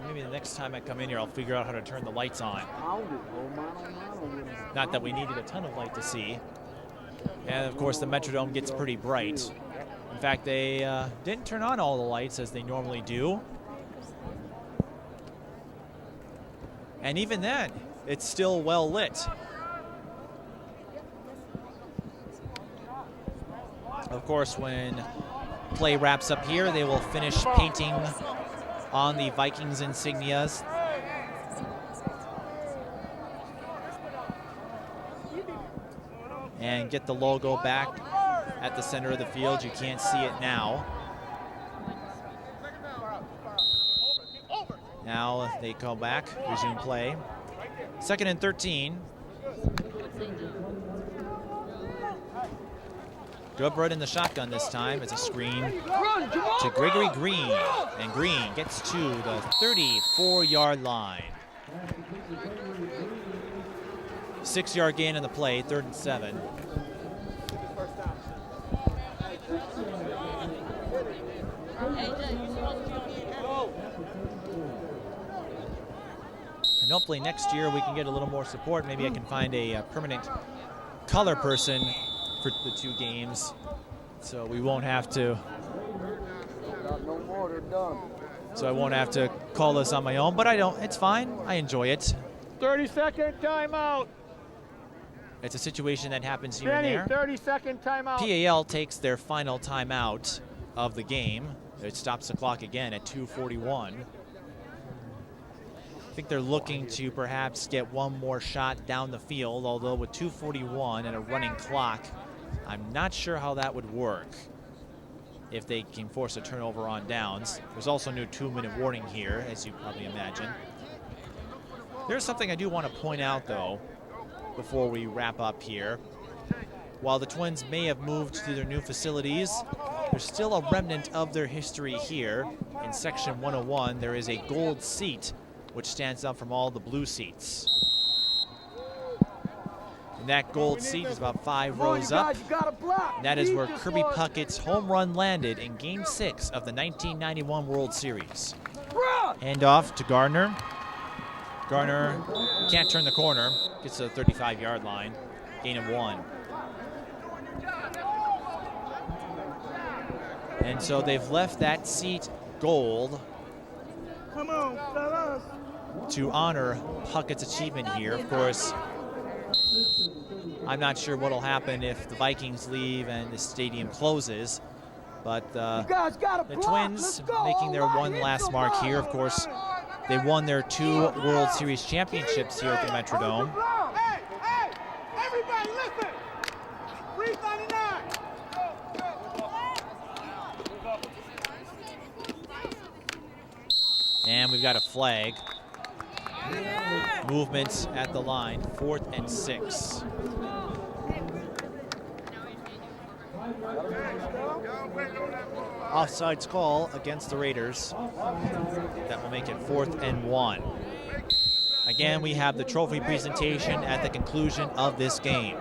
Maybe the next time I come in here, I'll figure out how to turn the lights on. Not that we needed a ton of light to see. And of course, the Metrodome gets pretty bright. In fact, they didn't turn on all the lights as they normally do. And even then, it's still well lit. Of course, when play wraps up here, they will finish painting on the Vikings insignias. and get the logo back at the center of the field. You can't see it now. Now they go back, resume play. 2nd and 13. Gophers in the shotgun this time. It's a screen to Gregory Green, and Green gets to the 34-yard line. 6-yard gain on the play, 3rd and 7. And hopefully next year we can get a little more support. Maybe I can find a permanent color person for the 2 games, so we won't have to. So I won't have to call this on my own, but I don't. It's fine. I enjoy it. 30-second timeout. It's a situation that happens here and there. 30-second timeout. P.A.L. takes their final timeout of the game. It stops the clock again at 2:41. I think they're looking to perhaps get one more shot down the field, although with 2:41 and a running clock, I'm not sure how that would work if they can force a turnover on downs. There's also a new 2-minute warning here, as you probably imagine. There's something I do want to point out, though, before we wrap up here. While the Twins may have moved to their new facilities, there's still a remnant of their history here. In Section 101, there is a gold seat which stands up from all the blue seats. And that gold seat is about 5 rows up. And that is where Kirby Puckett's home run landed in Game 6 of the 1991 World Series. Handoff to Gardner. Gardner can't turn the corner. Gets to the 35-yard line. Gain of 1. And so they've left that seat gold to honor Puckett's achievement here. Of course, I'm not sure what'll happen if the Vikings leave and the stadium closes, but the Twins making their one last mark here. Of course, they won their 2 World Series championships here at the Metrodome. Hey, everybody listen. 399. And we've got a flag. Movements at the line, 4th and 6. Offsides call against the Raiders. That will make it 4th and 1. Again, we have the trophy presentation at the conclusion of this game.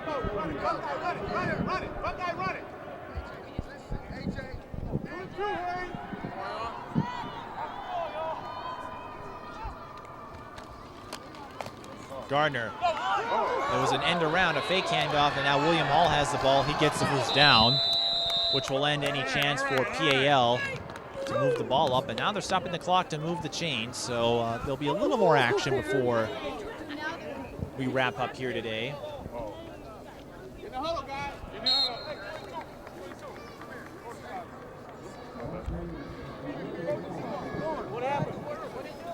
Gardner. There was an end around, a fake handoff, and now William Hall has the ball. He gets the first down, which will end any chance for P.A.L. to move the ball up. And now they're stopping the clock to move the chains, so there'll be a little more action before we wrap up here today.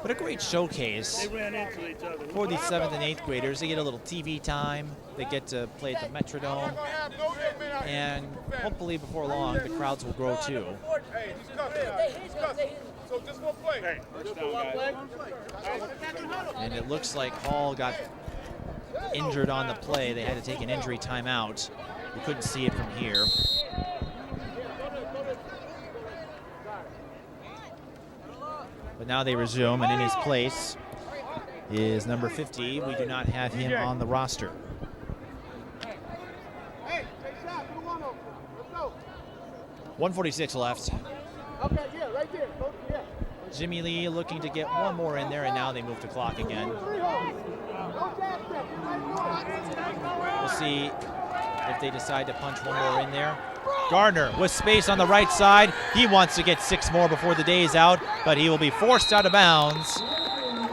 But a great showcase for the 7th and 8th graders. They get a little TV time. They get to play at the Metrodome. And hopefully before long, the crowds will grow too. And it looks like Hall got injured on the play. They had to take an injury timeout. We couldn't see it from here. But now they resume, and in his place is number 50. We do not have him on the roster. 1:46 left. Okay, yeah, right there. Yeah. Jimmy Lee looking to get one more in there, and now they move the clock again. We'll see if they decide to punch one more in there. Gardner with space on the right side. He wants to get 6 more before the day is out, but he will be forced out of bounds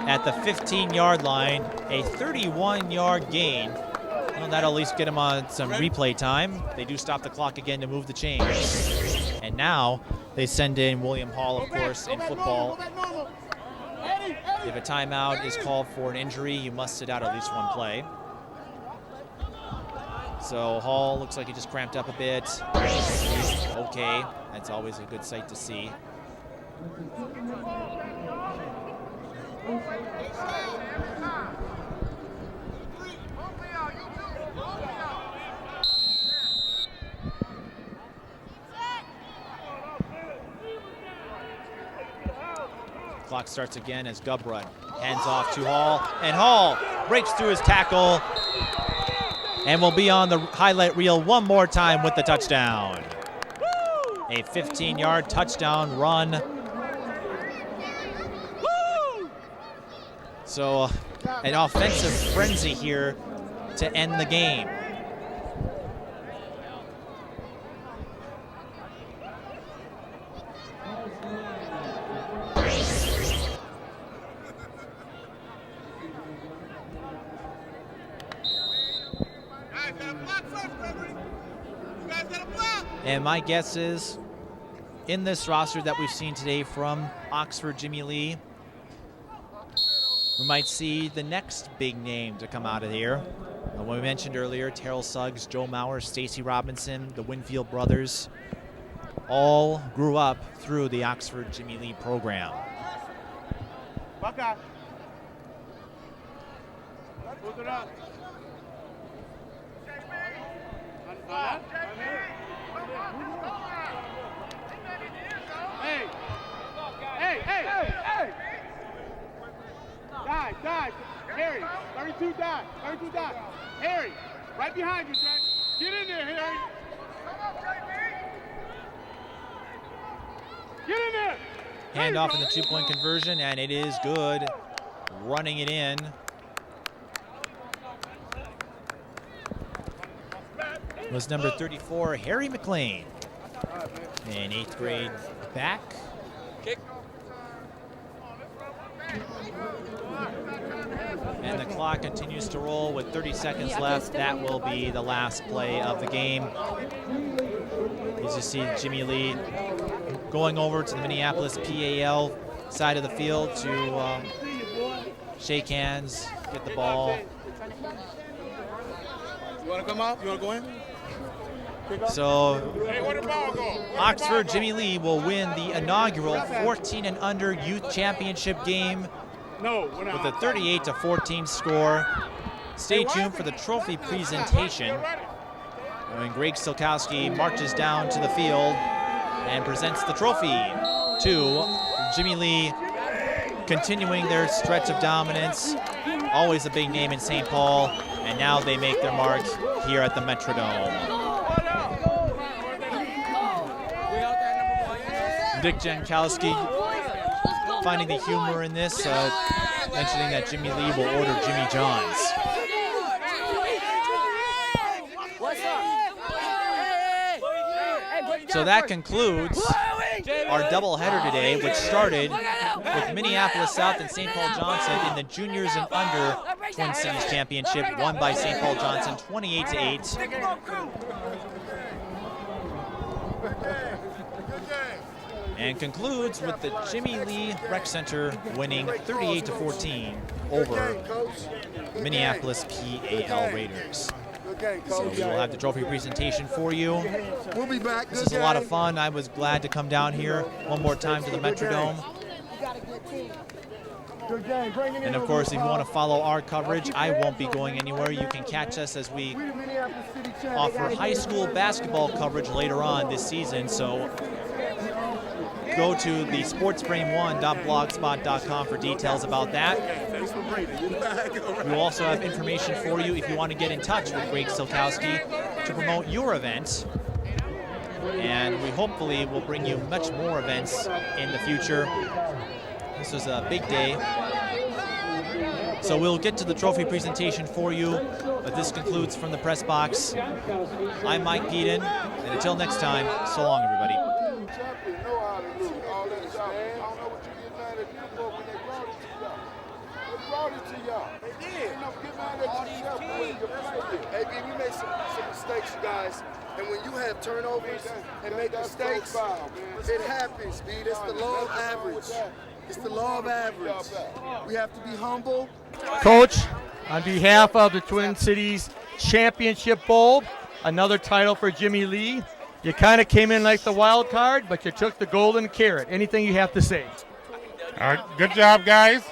at the 15-yard line. A 31-yard gain. Well, that'll at least get him on some replay time. They do stop the clock again to move the chains. And now they send in William Hall, of course, in football. If a timeout is called for an injury, you must sit out at least one play. So Hall looks like he just cramped up a bit. He's okay. That's always a good sight to see. Clock starts again as Gubra hands off to Hall, and Hall breaks through his tackle and will be on the highlight reel one more time with the touchdown. A 15-yard touchdown run. So an offensive frenzy here to end the game. And my guess is, in this roster that we've seen today from Oxford Jimmy Lee, we might see the next big name to come out of here. When we mentioned earlier, Terrell Suggs, Joe Mauer, Stacy Robinson, the Winfield brothers, all grew up through the Oxford Jimmy Lee program. Buckeye. Put it up. Hey! Die! Harry, 32 die. Harry, right behind you, Trey. Get in there, Harry. Get in there. Hand off in the two-point conversion, and it is good. Running it in. Was number 34, Harry McLean. An 8th grade back. Kick. And the clock continues to roll with 30 seconds left. That will be the last play of the game. You just see Jimmy Lee going over to the Minneapolis P.A.L. side of the field to shake hands, get the ball. You want to come out? You want to go in? So Oxford Jimmy Lee will win the inaugural 14 and under youth championship game with a 38-14 score. Stay tuned for the trophy presentation when Greg Jonckowski marches down to the field and presents the trophy to Jimmy Lee, continuing their stretch of dominance. Always a big name in St. Paul, and now they make their mark here at the Metrodome. Dick Jonckowski finding the humor in this, mentioning that Jimmy Lee will order Jimmy John's. So that concludes our doubleheader today, which started with Minneapolis South and St. Paul Johnson in the Juniors and Under Twin Cities Championship, won by St. Paul Johnson 28-8. And concludes with the Jimmy Lee Rec Center winning 38-14 over Minneapolis P.A.L. Raiders. So we will have the trophy presentation for you. We'll be back. This is a lot of fun. I was glad to come down here one more time to the Metrodome. And of course, if you want to follow our coverage, I won't be going anywhere. You can catch us as we offer high school basketball coverage later on this season. So go to the sportsbrain1.blogspot.com for details about that. We will also have information for you if you want to get in touch with Greg Jonckowski to promote your event. And we hopefully will bring you much more events in the future. This was a big day. So we'll get to the trophy presentation for you, but this concludes from the press box. I'm Mike Geeden, and until next time, so long, everybody. Hey, B, we made some mistakes, you guys. And when you have turnovers and make mistakes, it happens, B. That's the law of average. It's the law of average. We have to be humble. Coach, on behalf of the Twin Cities Championship Bowl, another title for Jimmy Lee. You kind of came in like the wild card, but you took the golden carrot. Anything you have to say? All right, good job, guys.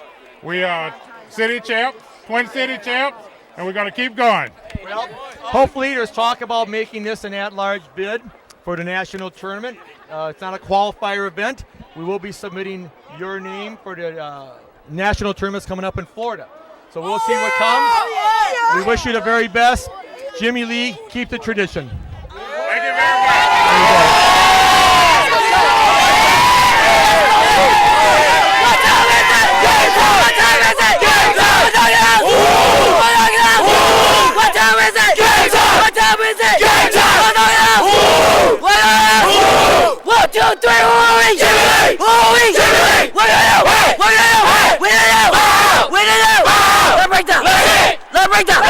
We are city champs, Twin City champs, and we're going to keep going. Well, hopefully there's talk about making this an at-large bid for the national tournament. It's not a qualifier event. We will be submitting your name for the national tournaments coming up in Florida. So we'll see what comes. We wish you the very best. Jimmy Lee, keep the tradition. Thank you very much. One, two, three, Jimmy Lee! Jimmy Lee! Look at you! Win it out! Let's break down!